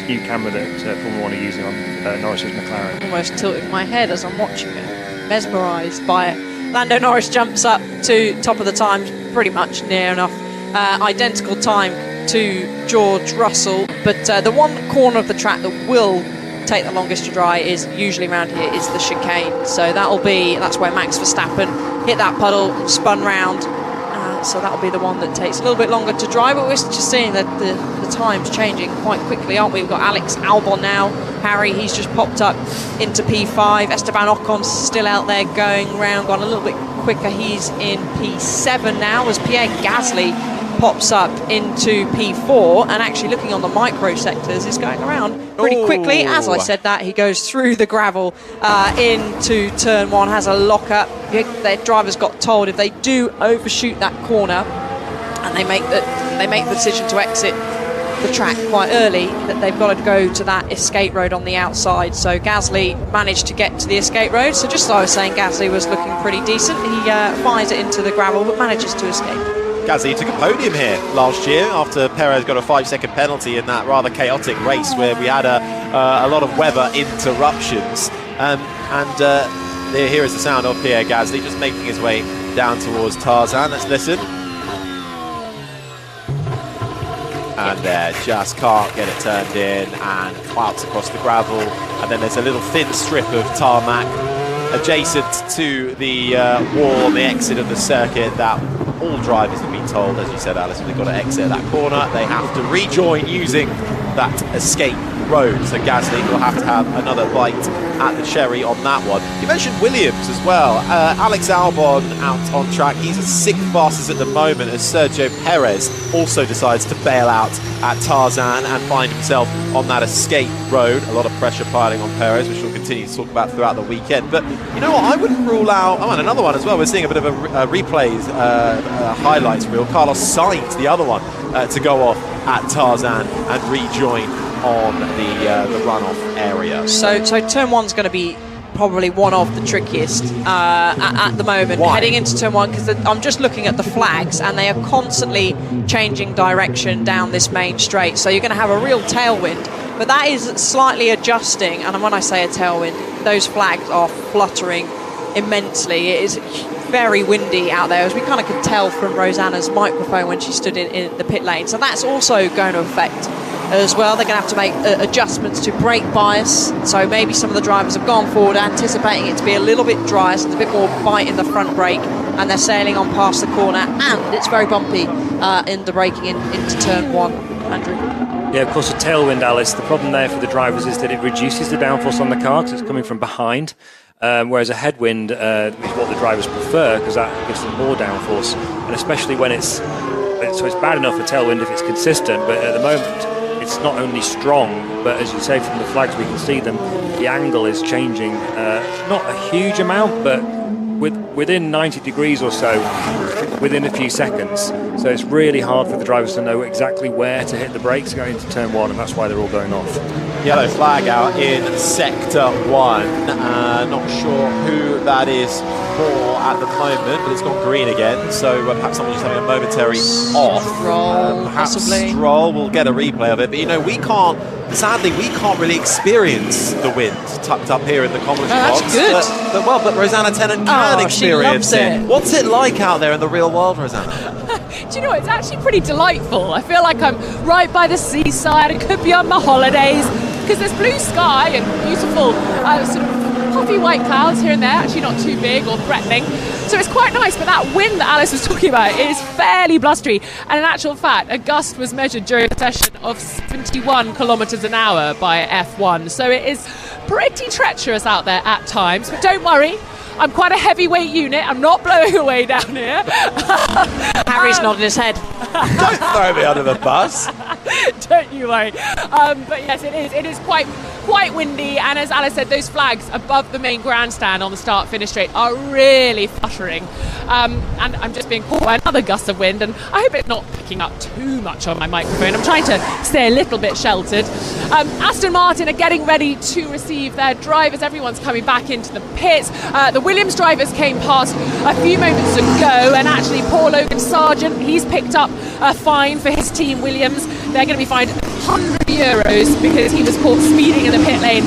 new camera that Formula 1 are using on Norris's McLaren. Almost tilting my head as I'm watching it, mesmerised by it. Lando Norris jumps up to top of the times, pretty much near enough. Identical time to George Russell, but the one corner of the track that will take the longest to dry is usually around here is the chicane. So that's where Max Verstappen hit that puddle and spun round. So that'll be the one that takes a little bit longer to dry, but we're just seeing that the time's changing quite quickly, aren't we? We've got Alex Albon now. Harry, he's just popped up into P5. Esteban Ocon's still out there going round, gone a little bit quicker. He's in P7 now as Pierre Gasly pops up into P4, and actually looking on the micro sectors is going around pretty quickly. As I said that, he goes through the gravel into turn 1, has a lock-up. Their drivers got told if they do overshoot that corner and they make the decision to exit the track quite early, that they've got to go to that escape road on the outside. So Gasly managed to get to the escape road. So just as I was saying, Gasly was looking pretty decent. He fires it into the gravel but manages to escape. Gasly took a podium here last year after Perez got a 5-second penalty in that rather chaotic race where we had a lot of weather interruptions. Here is the sound of Pierre Gasly just making his way down towards Tarzan. Let's listen. And there, just can't get it turned in and clouts across the gravel. And then there's a little thin strip of tarmac adjacent to the wall on the exit of the circuit that all drivers have been told, as you said, Alice, when they've got to exit that corner, they have to rejoin using that escape road. So Gasly will have to have another bite at the cherry on that one. You mentioned Williams as well. Alex Albon out on track. He's at 6th fastest at the moment as Sergio Perez also decides to bail out at Tarzan and find himself on that escape road. A lot of pressure piling on Perez, which we'll continue to talk about throughout the weekend. But you know what? I wouldn't rule out... Oh, and another one as well. We're seeing a bit of a replays, highlights reel. Carlos Sainz, the other one, to go off at Tarzan and rejoin on the runoff area. So turn one's going to be probably one of the trickiest at the moment. Why? Heading into turn one, because I'm just looking at the flags and they are constantly changing direction down this main straight. So you're going to have a real tailwind, but that is slightly adjusting. And when I say a tailwind, those flags are fluttering immensely. It is very windy out there, as we kind of could tell from Rosanna's microphone when she stood in the pit lane. So that's also going to affect as well. They're going to have to make adjustments to brake bias. So maybe some of the drivers have gone forward anticipating it to be a little bit dry, so there's a bit more bite in the front brake, and they're sailing on past the corner, and it's very bumpy in the braking into turn one. Andrew? Yeah, of course, a tailwind, Alice. The problem there for the drivers is that it reduces the downforce on the car because it's coming from behind. Whereas a headwind is what the drivers prefer because that gives them more downforce, and especially when it's bad enough a tailwind if it's consistent, but at the moment it's not only strong, but as you say from the flags we can see them, the angle is changing, not a huge amount, but within 90 degrees or so within a few seconds. So it's really hard for the drivers to know exactly where to hit the brakes going into turn one, and that's why they're all going off. Yellow flag out in sector 1. Not sure who that is for at the moment, but it's gone green again. So perhaps someone's just having a momentary off. Perhaps possibly. Stroll will get a replay of it. But sadly, we can't really experience the wind tucked up here in the commentary box. That's good. But Rosanna Tennant can experience she loves it. What's it like out there in the real world, Rosanna? Do you know what? It's actually pretty delightful. I feel like I'm right by the seaside. It could be on my holidays because there's blue sky and beautiful sort of puffy white clouds here and there, actually not too big or threatening. So it's quite nice, but that wind that Alice was talking about is fairly blustery. And in actual fact, a gust was measured during the session of 71 kilometres an hour by F1. So it is pretty treacherous out there at times. But don't worry, I'm quite a heavyweight unit. I'm not blowing away down here. Harry's nodding his head. Don't throw me under the bus. Don't you worry. But yes, it is quite windy, and as Alice said, those flags above the main grandstand on the start-finish straight are really fluttering. And I'm just being caught by another gust of wind, and I hope it's not picking up too much on my microphone. I'm trying to stay a little bit sheltered. Aston Martin are getting ready to receive their drivers. Everyone's coming back into the pits. The Williams drivers came past a few moments ago, and actually Paul Logan Sargent, he's picked up a fine for his team Williams. They're going to be fined €100 because he was caught speeding in the pit lane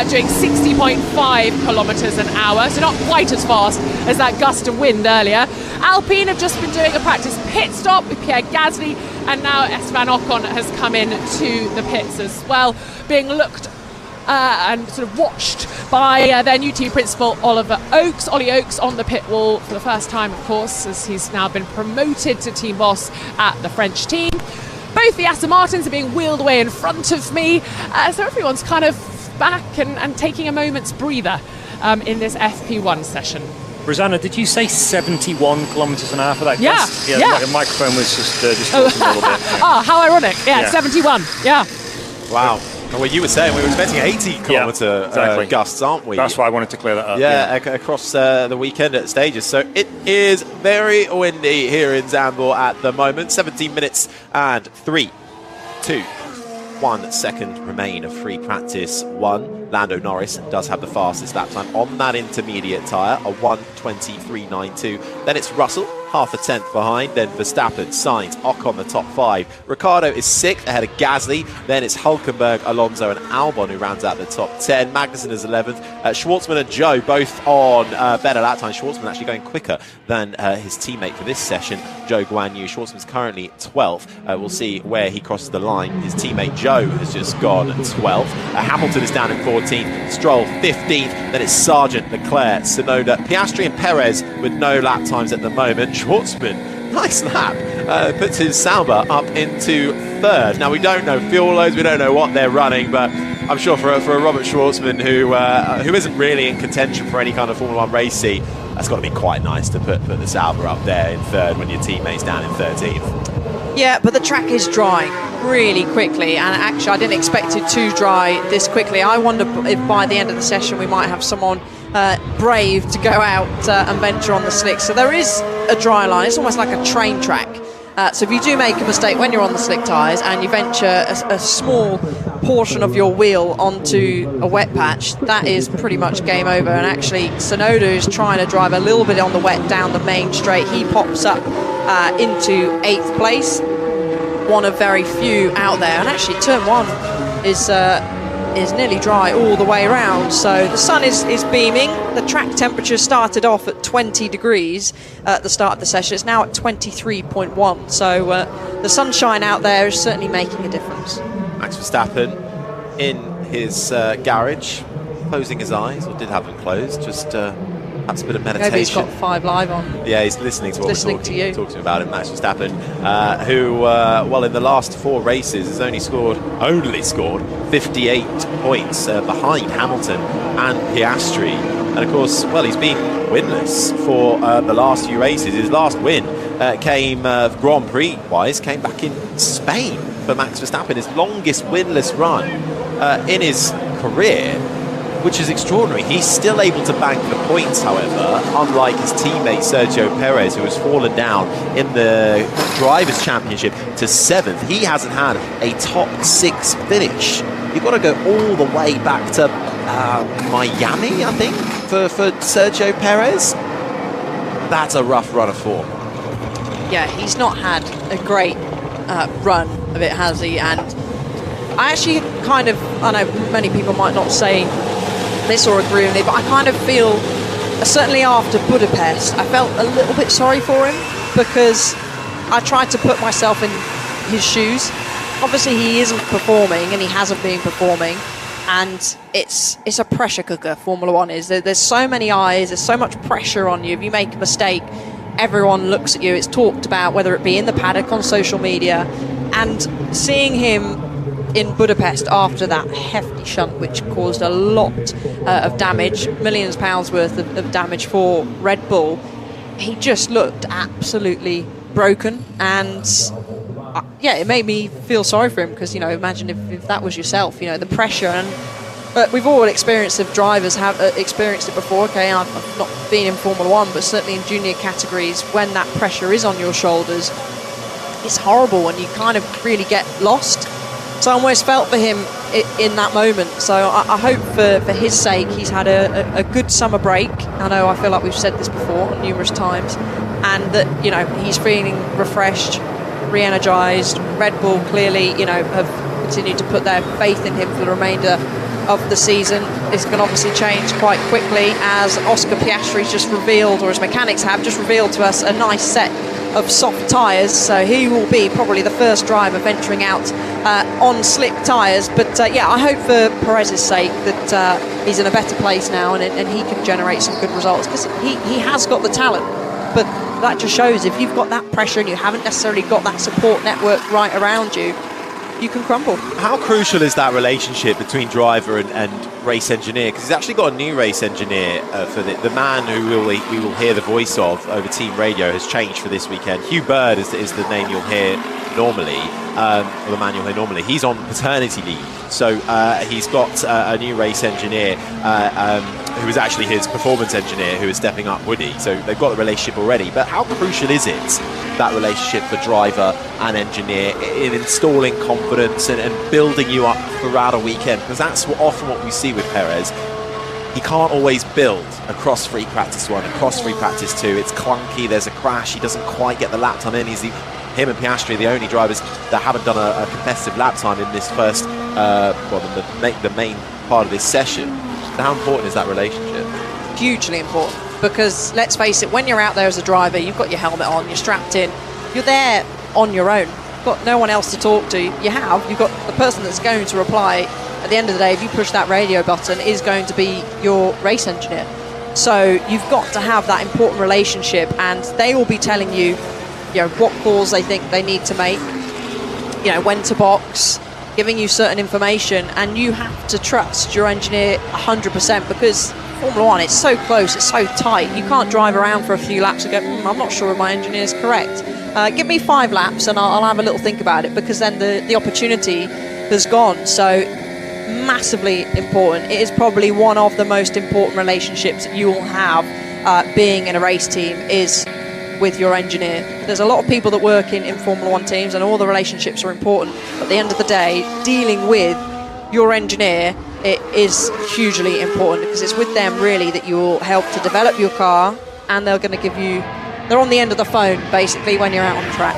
doing 60.5 kilometres an hour, so not quite as fast as that gust of wind earlier. Alpine have just been doing a practice pit stop with Pierre Gasly, and now Esteban Ocon has come in to the pits as well, being looked and sort of watched by their new team principal, Ollie Oakes, on the pit wall for the first time, of course, as he's now been promoted to team boss at the French team. Both the Aston Martins are being wheeled away in front of me, so everyone's kind of back and taking a moment's breather in this FP1 session. Rosanna, did you say 71 kilometres an hour for that? Yeah. The microphone was just distorting a little bit. Ah, how ironic. Yeah, 71. Yeah. Wow. Well, you were saying we were expecting 80 kilometre exactly. gusts, aren't we? That's why I wanted to clear that up. Yeah, across the weekend at stages. So it is very windy here in Zandvoort at the moment. 17 minutes and 3, 2, 1 second remain of free practice 1. Lando Norris does have the fastest lap time on that intermediate tyre, a 1:23.92. Then it's Russell, half a tenth behind. Then Verstappen, Sainz, Ocon the top 5. Ricciardo is 6th ahead of Gasly. Then it's Hülkenberg, Alonso and Albon who rounds out the top 10. Magnussen is 11th. Schwartzman and Zhou both on better lap time. Schwartzman actually going quicker than his teammate for this session, Zhou Guanyu. Schwartzman's currently 12th. We'll see where he crosses the line. His teammate Zhou has just gone 12th. Hamilton is down in 14th. Stroll 15th. Then it's Sargent, Leclerc, Tsunoda, Piastri and Perez with no lap times at the moment. Schwartzman, nice lap, puts his Sauber up into 3rd. Now we don't know fuel loads, we don't know what they're running, but I'm sure for a Robert Schwartzman who isn't really in contention for any kind of Formula 1 race seat, that's got to be quite nice to put the Sauber up there in third when your teammate's down in 13th. Yeah, but the track is drying really quickly, and actually I didn't expect it to dry this quickly. I wonder if by the end of the session we might have someone brave to go out and venture on the slick. So there is a dry line. It's almost like a train track. So if you do make a mistake when you're on the slick tyres and you venture a small portion of your wheel onto a wet patch, that is pretty much game over. And actually Tsunoda is trying to drive a little bit on the wet down the main straight. He pops up into 8th place, one of very few out there. And actually turn 1 is nearly dry all the way around. So the sun is beaming. The track temperature started off at 20 degrees at the start of the session. It's now at 23.1. So the sunshine out there is certainly making a difference. Max Verstappen in his garage, closing his eyes, or did have them closed, just perhaps a bit of meditation. Maybe he's got 5 Live on. Yeah, he's listening to what listening we're to talking about in Max Verstappen, who, well, in the last 4 races has only scored 58 points behind Hamilton and Piastri. And of course, well, he's been winless for the last few races. His last win came Grand Prix-wise, came back in Spain for Max Verstappen, his longest winless run in his career, which is extraordinary. He's still able to bank the points, however, unlike his teammate Sergio Perez, who has fallen down in the Drivers' Championship to 7th. He hasn't had a top 6 finish. You've got to go all the way back to Miami, I think, for Sergio Perez. That's a rough run of form. Yeah, he's not had a great run of it, has he? And I actually I know many people might not say this or agree with me, but I kind of feel, certainly after Budapest, I felt a little bit sorry for him, because I tried to put myself in his shoes. Obviously he isn't performing, and he hasn't been performing, and it's a pressure cooker, Formula 1 is. There's so many eyes, there's so much pressure on you. If you make a mistake, everyone looks at you. It's talked about, whether it be in the paddock, on social media. And seeing him in Budapest after that hefty shunt, which caused a lot of damage, millions of pounds worth of damage for Red Bull, he just looked absolutely broken. And it made me feel sorry for him, because, imagine if that was yourself, the pressure. And we've all experienced it, drivers have experienced it before. Okay, I've not been in Formula 1, but certainly in junior categories, when that pressure is on your shoulders, it's horrible, and you kind of really get lost. So I almost felt for him in that moment. So I hope for his sake he's had a good summer break. I feel like we've said this before numerous times, and that he's feeling refreshed, re-energised. Red Bull clearly have continued to put their faith in him for the remainder of the season. This can obviously change quite quickly, as Oscar Piastri's just revealed, or his mechanics have just revealed to us, a nice set of soft tyres. So he will be probably the first driver venturing out on slick tyres. But I hope for Perez's sake that he's in a better place now, and he can generate some good results, because he has got the talent. But that just shows, if you've got that pressure and you haven't necessarily got that support network right around you, you can crumble. How crucial is that relationship between driver and race engineer? Because he's actually got a new race engineer for the man who we will hear the voice of over team radio has changed for this weekend. Hugh Bird is the name you'll hear normally, or the man you'll hear normally. He's on paternity leave, so he's got a new race engineer who is actually his performance engineer, who is stepping up Woody. So they've got the relationship already. But how crucial is it, that relationship for driver and engineer, in installing confidence and building you up throughout a weekend? Because that's often what we see with Perez. He can't always build across free practice 1, across free practice 2. It's clunky, there's a crash, he doesn't quite get the lap time in. Him and Piastri are the only drivers that haven't done a competitive lap time in this first, the main part of this session. So how important is that relationship? Hugely important, because let's face it, when you're out there as a driver, you've got your helmet on, you're strapped in, you're there on your own. You've got no one else to talk to. You've got the person that's going to reply at the end of the day, if you push that radio button, is going to be your race engineer. So you've got to have that important relationship, and they will be telling you, what calls they think they need to make, when to box, giving you certain information, and you have to trust your engineer 100%, because Formula One, it's so close, it's so tight. You can't drive around for a few laps and go, I'm not sure if my engineer's correct. Give me 5 laps and I'll have a little think about it, because then the opportunity has gone. So massively important. It is probably one of the most important relationships you will have being in a race team, is with your engineer. There's a lot of people that work in Formula One teams, and all the relationships are important, but at the end of the day, dealing with your engineer, it is hugely important, because it's with them really that you will help to develop your car, and they're going to give you, they're on the end of the phone basically when you're out on track.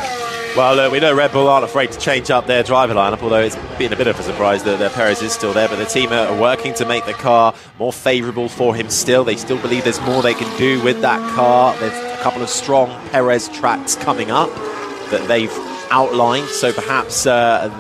Well, we know Red Bull aren't afraid to change up their driver lineup, although it's been a bit of a surprise that Perez is still there. But the team are working to make the car more favourable for him still. They still believe there's more they can do with that car. There's a couple of strong Perez tracks coming up that they've outlined. So perhaps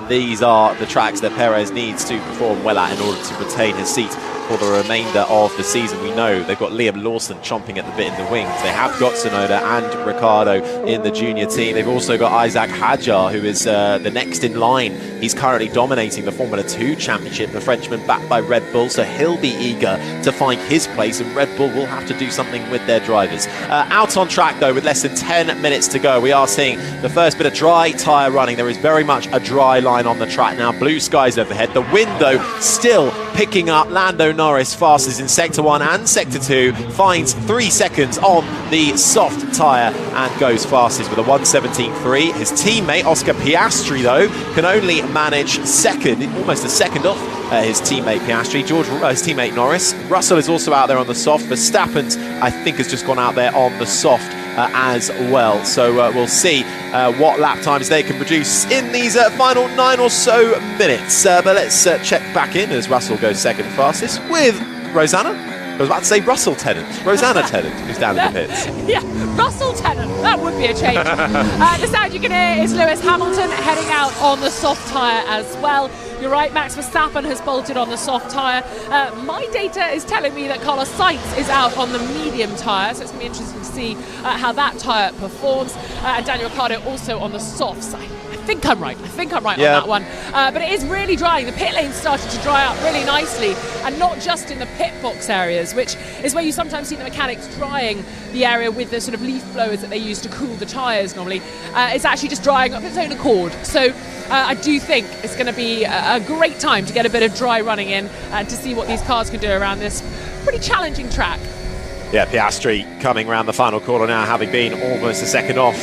these are the tracks that Perez needs to perform well at in order to retain his seat for the remainder of the season. We know they've got Liam Lawson chomping at the bit in the wings. They have got Tsunoda and Ricciardo in the junior team. They've also got Isaac Hadjar, who is the next in line. He's currently dominating the Formula 2 Championship, the Frenchman backed by Red Bull, so he'll be eager to find his place, and Red Bull will have to do something with their drivers. Out on track, though, with less than 10 minutes to go, we are seeing the first bit of dry tyre running. There is very much a dry line on the track now. Blue skies overhead. The wind, though, still picking up. Lando Norris fastest in Sector 1 and Sector 2, finds 3 seconds on the soft tyre and goes fastest with a 1:17.3. His teammate Oscar Piastri, though, can only manage second, almost a second off his teammate Piastri. His teammate Norris. Russell is also out there on the soft. Verstappen, I think, has just gone out there on the soft as well. So we'll see what lap times they can produce in these final 9 or so minutes. But let's check back in as Russell goes second fastest with Rosanna. I was about to say Russell Tennant. Rosanna Tennant, who's down in the pits. Yeah, Russell Tennant. That would be a change. The sound you can hear is Lewis Hamilton heading out on the soft tyre as well. You're right, Max Verstappen has bolted on the soft tyre. My data is telling me that Carlos Sainz is out on the medium tyre, so it's going to be interesting to see how that tyre performs. And Daniel Ricciardo also on the soft side. I think I'm right on that one. But it is really drying. The pit lane started to dry out really nicely, and not just in the pit box areas, which is where you sometimes see the mechanics drying the area with the sort of leaf blowers that they use to cool the tyres normally. It's actually just drying of its own accord. So I do think it's going to be a great time to get a bit of dry running in and to see what these cars can do around this pretty challenging track. Yeah, Piastri coming around the final corner now, having been almost a second off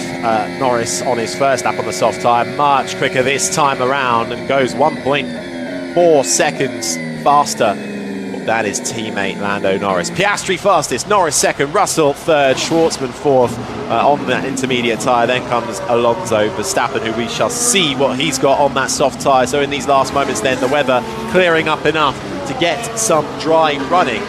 Norris on his first lap on the soft tyre. Much quicker this time around, and goes 1.4 seconds faster than his teammate Lando Norris. Piastri fastest, Norris second, Russell third, Schwartzman fourth on the intermediate tyre. Then comes Alonso. Verstappen, who we shall see what he's got on that soft tyre. So in these last moments then, the weather clearing up enough to get some dry running.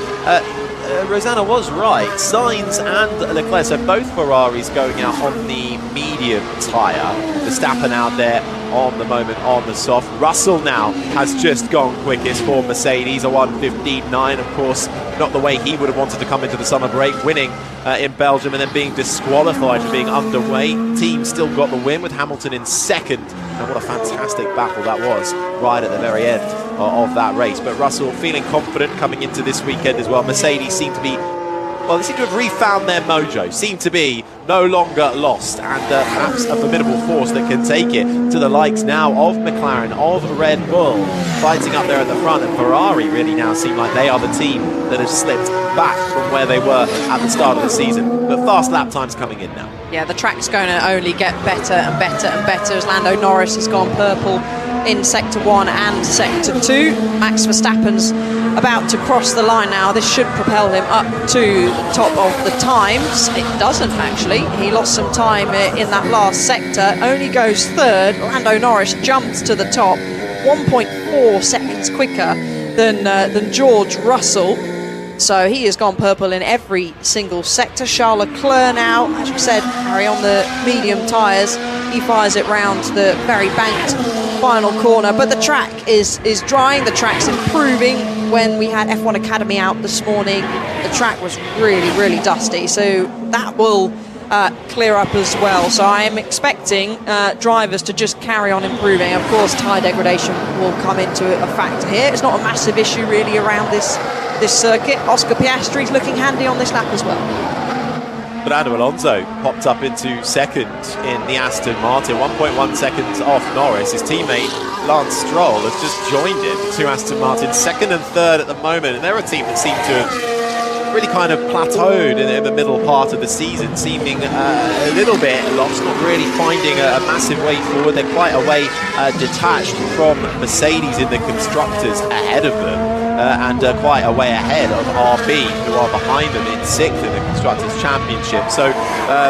Rosanna was right. Sainz and Leclerc, so both Ferraris going out on the medium tyre. Verstappen out there on the moment on the soft. Russell now has just gone quickest for Mercedes, a 1:15.9. Of course, not the way he would have wanted to come into the summer break, winning in Belgium and then being disqualified for being underway. Team still got the win with Hamilton in second. And what a fantastic battle that was right at the very end of that race. But Russell feeling confident coming into this weekend as well. Mercedes seem to be, well, they seem to have refound their mojo, seem to be no longer lost, and perhaps a formidable force that can take it to the likes now of McLaren, of Red Bull, fighting up there at the front. And Ferrari really now seem like they are the team that has slipped back from where they were at the start of the season. But fast lap times coming in now. Yeah, the track's going to only get better and better and better as Lando Norris has gone purple in Sector 1 and Sector 2. Max Verstappen's about to cross the line now. This should propel him up to the top of the times. It doesn't actually. He lost some time in that last sector. Only goes third. Lando Norris jumps to the top, 1.4 seconds quicker than George Russell. So he has gone purple in every single sector. Charles Leclerc now, as you said, carry on the medium tyres. He fires it round the very banked final corner. But the track is drying, the track's improving. When we had F1 Academy out this morning, the track was really, really dusty. So that will clear up as well. So I am expecting drivers to just carry on improving. Of course, tyre degradation will come into a factor here. It's not a massive issue really around this circuit. Oscar Piastri's looking handy on this lap as well. Fernando Alonso popped up into second in the Aston Martin, 1.1 seconds off Norris. His teammate Lance Stroll has just joined him. The two Aston Martins, second and third at the moment, and they're a team that seem to have really kind of plateaued in the middle part of the season, seeming a little bit lost, not really finding a massive way forward. They're quite a way detached from Mercedes in the constructors ahead of them. And quite a way ahead of RB, who are behind them in sixth in the Constructors' Championship. So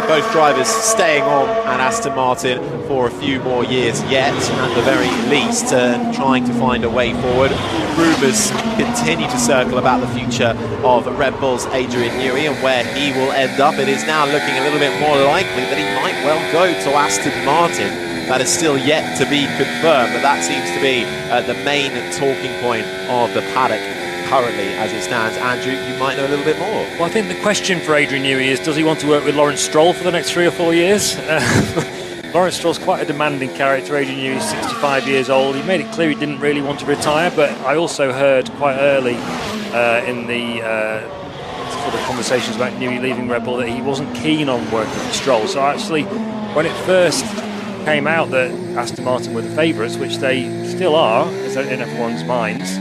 both drivers staying on at Aston Martin for a few more years yet, at the very least, trying to find a way forward. Rumours continue to circle about the future of Red Bull's Adrian Newey and where he will end up. It is now looking a little bit more likely that he might well go to Aston Martin. That is still yet to be confirmed, but that seems to be the main talking point of the paddock currently as it stands. Andrew, you might know a little bit more. Well, I think the question for Adrian Newey is, does he want to work with Lawrence Stroll for the next 3 or 4 years? Lawrence Stroll's quite a demanding character. Adrian Newey's 65 years old. He made it clear he didn't really want to retire, but I also heard quite early in the sort of conversations about Newey leaving Red Bull that he wasn't keen on working with Stroll. So actually, when it first came out that Aston Martin were the favourites, which they still are in everyone's minds,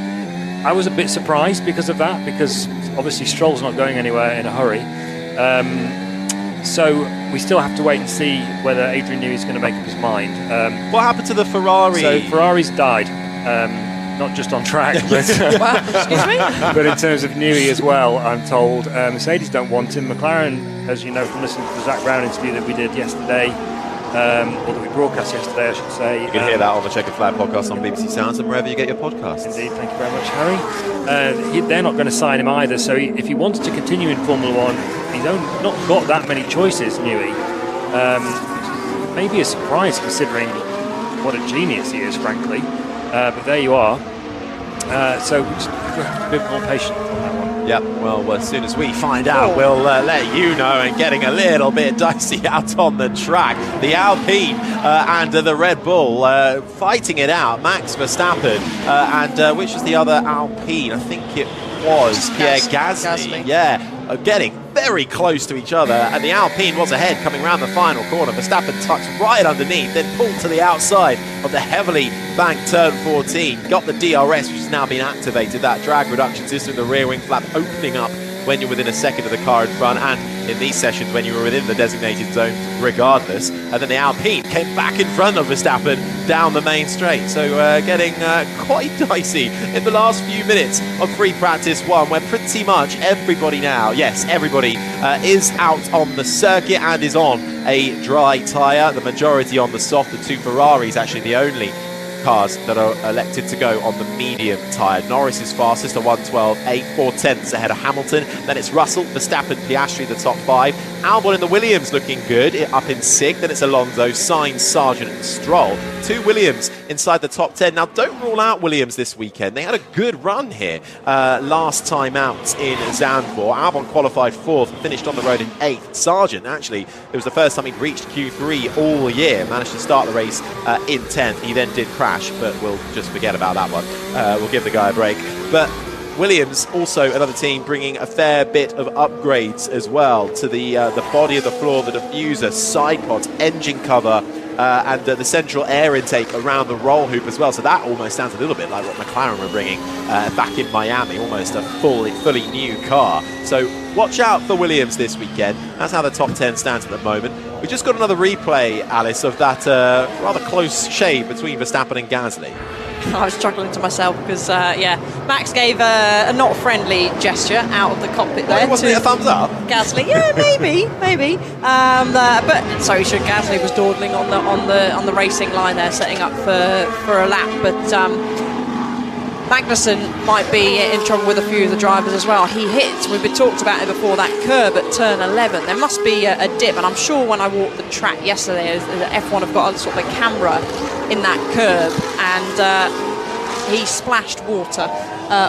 I was a bit surprised because of that, because obviously Stroll's not going anywhere in a hurry. So we still have to wait and see whether Adrian Newey's going to make up his mind. What happened to the Ferrari? So Ferrari's died, not just on track, but, Excuse me? but in terms of Newey as well, I'm told. Mercedes don't want him. McLaren, as you know from listening to the Zach Brown interview that we did yesterday, or that we broadcast yesterday, I should say. You can hear that on the Checkered Flag podcast on BBC Sounds and wherever you get your podcasts. Indeed, thank you very much, Harry. They're not going to sign him either, so if he wanted to continue in Formula One, he's not got that many choices, Newey. Maybe a surprise considering what a genius he is, frankly. But there you are. So we just have to be a bit more patient on that one. Yep, well, as soon as we find out, we'll let you know. And getting a little bit dicey out on the track, the Alpine and the Red Bull fighting it out. Max Verstappen and which was the other Alpine? I think it was Pierre Gasly. Yeah, getting very close to each other, and the Alpine was ahead coming round the final corner. Verstappen tucked right underneath, then pulled to the outside of the heavily banked turn 14, got the DRS, which has now been activated, that drag reduction system, the rear wing flap opening up when you're within a second of the car in front, and in these sessions when you were within the designated zone regardless. And then the Alpine came back in front of Verstappen down the main straight. So getting quite dicey in the last few minutes of free practice one, where pretty much everybody now, yes, everybody is out on the circuit and is on a dry tyre. The majority on the soft. The two Ferraris actually the only cars that are elected to go on the medium tyre. Norris is fastest, a 1:12.8, 4 tenths ahead of Hamilton. Then it's Russell, Verstappen, Piastri, the top five. Albon in the Williams looking good, up in sixth. Then it's Alonso, Sainz, Sargent and Stroll. Two Williams inside the top 10. Now don't rule out Williams this weekend. They had a good run here last time out in Zandvoort. Albon qualified fourth, finished on the road in eighth. Sargent, actually, it was the first time he'd reached Q3 all year. Managed to start the race in 10th. He then did crash, but we'll just forget about that one. We'll give the guy a break. But Williams, also another team bringing a fair bit of upgrades as well to the body of the floor, the diffuser, side pods, engine cover, and the central air intake around the roll hoop as well. So that almost sounds a little bit like what McLaren were bringing back in Miami, almost a fully new car. So watch out for Williams this weekend. That's how the top 10 stands at the moment. We just got another replay, Alice, of that rather close shave between Verstappen and Gasly. I was struggling to myself because, Max gave a not friendly gesture out of the cockpit there. Wasn't it a thumbs up? Gasly, yeah, maybe. But so sure, Gasly was dawdling on the racing line there, setting up for a lap. But Magnussen might be in trouble with a few of the drivers as well. He hit, we've been talked about it before, that curb at turn 11. There must be a dip, and I'm sure when I walked the track yesterday, F1 have got a sort of a camera in that curb, and he splashed water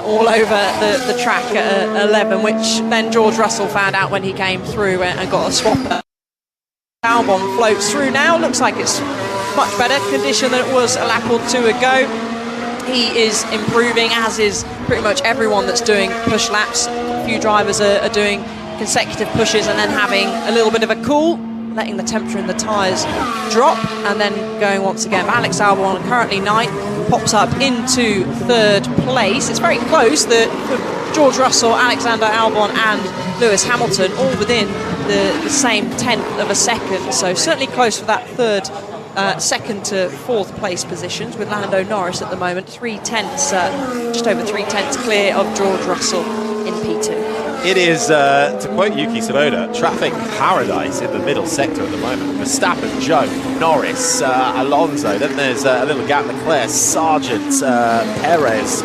all over the track at 11, which then George Russell found out when he came through and got a swap Albon floats through now. Looks like it's much better condition than it was a lap or two ago. He is improving, as is pretty much everyone that's doing push laps. A few drivers are doing consecutive pushes and then having a little bit of a cool, letting the temperature in the tyres drop, and then going once again. Alex Albon, currently 9th, pops up into 3rd place. It's very close. George Russell, Alexander Albon and Lewis Hamilton all within the same 10th of a second, so certainly close for that 2nd to 4th place positions, with Lando Norris at the moment 3/10, just over 3/10 clear of George Russell in P2. It is, to quote Yuki Tsunoda, traffic paradise in the middle sector at the moment. Verstappen, Joe, Norris, Alonso, then there's a little gap, Leclerc, Sargent, Perez,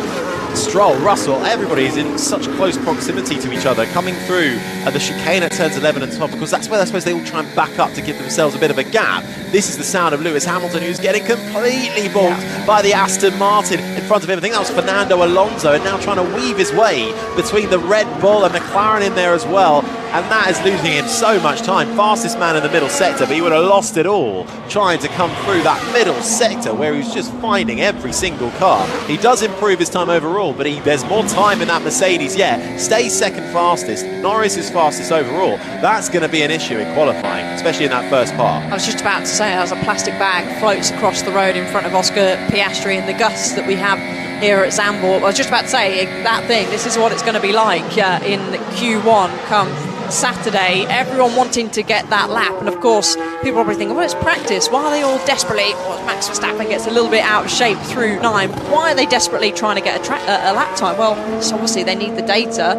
Stroll, Russell, everybody's in such close proximity to each other, coming through the chicane at turns 11 and 12, because that's where I suppose they all try and back up to give themselves a bit of a gap. This is the sound of Lewis Hamilton, who's getting completely balked by the Aston Martin in front of him. I think that was Fernando Alonso, and now trying to weave his way between the Red Bull and McLaren in there as well, and that is losing him so much time. Fastest man in the middle sector, but he would have lost it all trying to come through that middle sector where he's just finding every single car. He does improve his time overall, but there's more time in that Mercedes. Stays 2nd fastest. Norris is fastest overall. That's going to be an issue in qualifying, especially in that first part. I was just about to say, as a plastic bag floats across the road in front of Oscar Piastri in the gusts that we have here at Zandvoort. I was just about to say that thing. This is what it's going to be like in Q1 come Saturday. Everyone wanting to get that lap, and of course people probably think, well, it's practice. Why are they all desperately, Max Verstappen gets a little bit out of shape through 9, why are they desperately trying to get a lap time? Well, so obviously they need the data.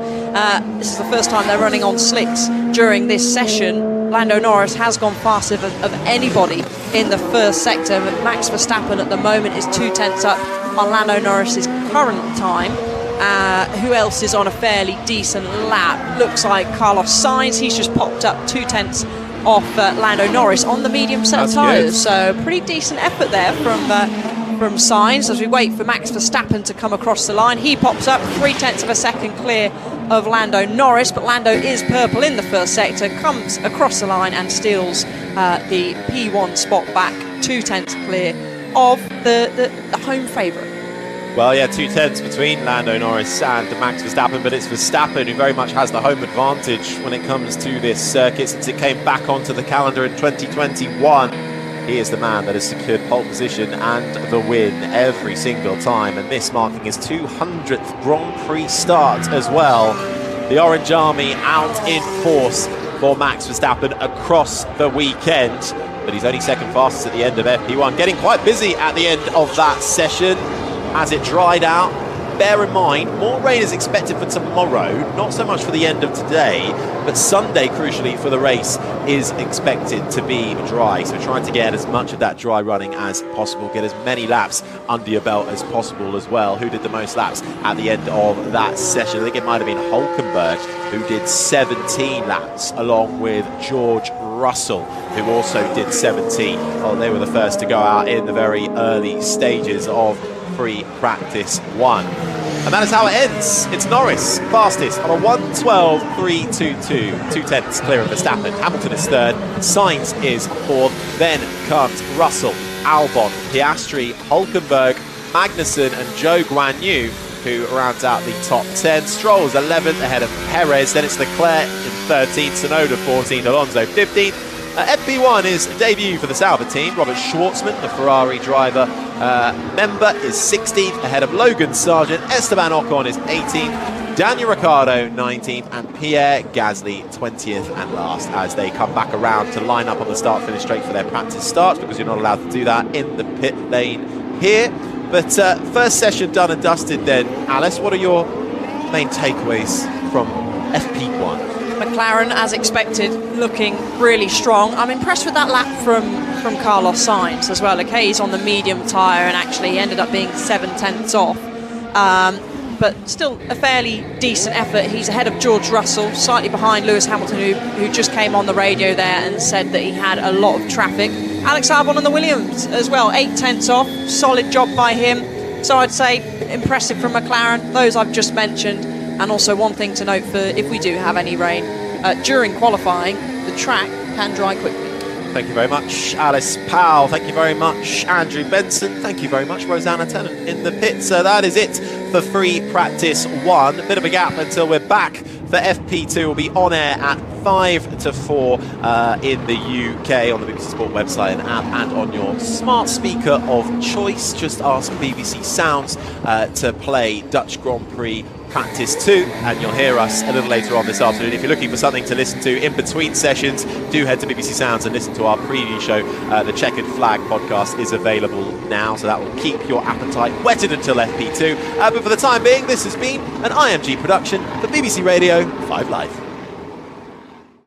This is the first time they're running on slicks during this session. Lando Norris has gone faster of anybody in the first sector, but Max Verstappen at the moment is 2/10 up on Lando Norris's current time. Who else is on a fairly decent lap? Looks like Carlos Sainz. He's just popped up 2/10 off Lando Norris on the medium set of tyres. So pretty decent effort there from Sainz as we wait for Max Verstappen to come across the line. He pops up 0.3 of a second clear of Lando Norris, but Lando is purple in the first sector, comes across the line and steals the P1 spot back, 2/10 clear of the home favourite. Well, 2/10 between Lando Norris and Max Verstappen, but it's Verstappen who very much has the home advantage when it comes to this circuit since it came back onto the calendar in 2021. He is the man that has secured pole position and the win every single time, and this marking his 200th Grand Prix start as well. The Orange Army out in force for Max Verstappen across the weekend, but he's only 2nd fastest at the end of FP1, getting quite busy at the end of that session as it dried out. Bear in mind, more rain is expected for tomorrow, not so much for the end of today, but Sunday, crucially for the race, is expected to be dry. So trying to get as much of that dry running as possible, get as many laps under your belt as possible as well. Who did the most laps at the end of that session? I think it might have been Hulkenberg, who did 17 laps, along with George Russell, who also did 17. Well, they were the first to go out in the very early stages of pre-practice 1. And that is how it ends. It's Norris fastest on a 1:12.322, 2/10 clear of Verstappen. Hamilton is 3rd, Sainz is 4th, then comes Russell, Albon, Piastri, Hulkenberg, Magnussen and Zhou Guanyu, who rounds out the top 10. Stroll is 11th ahead of Perez, then it's Leclerc in 13th, Tsunoda 14th, Alonso 15th. FP1 is debut for the Sauber team. Robert Schwartzman, the Ferrari driver member, is 16th ahead of Logan Sargent. Esteban Ocon is 18th, Daniel Ricciardo 19th, and Pierre Gasly 20th and last, as they come back around to line up on the start-finish straight for their practice starts, because you're not allowed to do that in the pit lane here. But first session done and dusted then. Alice, what are your main takeaways from FP1? McLaren, as expected, looking really strong. I'm impressed with that lap from Carlos Sainz as well. Okay, he's on the medium tyre and actually ended up being 7/10 off. But still a fairly decent effort. He's ahead of George Russell, slightly behind Lewis Hamilton, who just came on the radio there and said that he had a lot of traffic. Alex Albon and the Williams as well, 8/10 off. Solid job by him. So I'd say impressive from McLaren, those I've just mentioned. And also one thing to note for if we do have any rain during qualifying, the track can dry quickly. Thank you very much. Alice Powell, thank you very much. Andrew Benson, thank you very much. Rosanna Tennant in the pits. So that is it for free practice 1. A bit of a gap until we're back for FP2. We'll be on air at 5 to 4 in the UK on the BBC Sport website and app and on your smart speaker of choice. Just ask BBC Sounds to play Dutch Grand Prix Practice 2 and you'll hear us a little later on this afternoon. If you're looking for something to listen to in between sessions, do head to BBC Sounds and listen to our preview show. The Checkered Flag podcast is available now, so that will keep your appetite whetted until FP2. But for the time being, this has been an IMG production for BBC Radio 5 Live.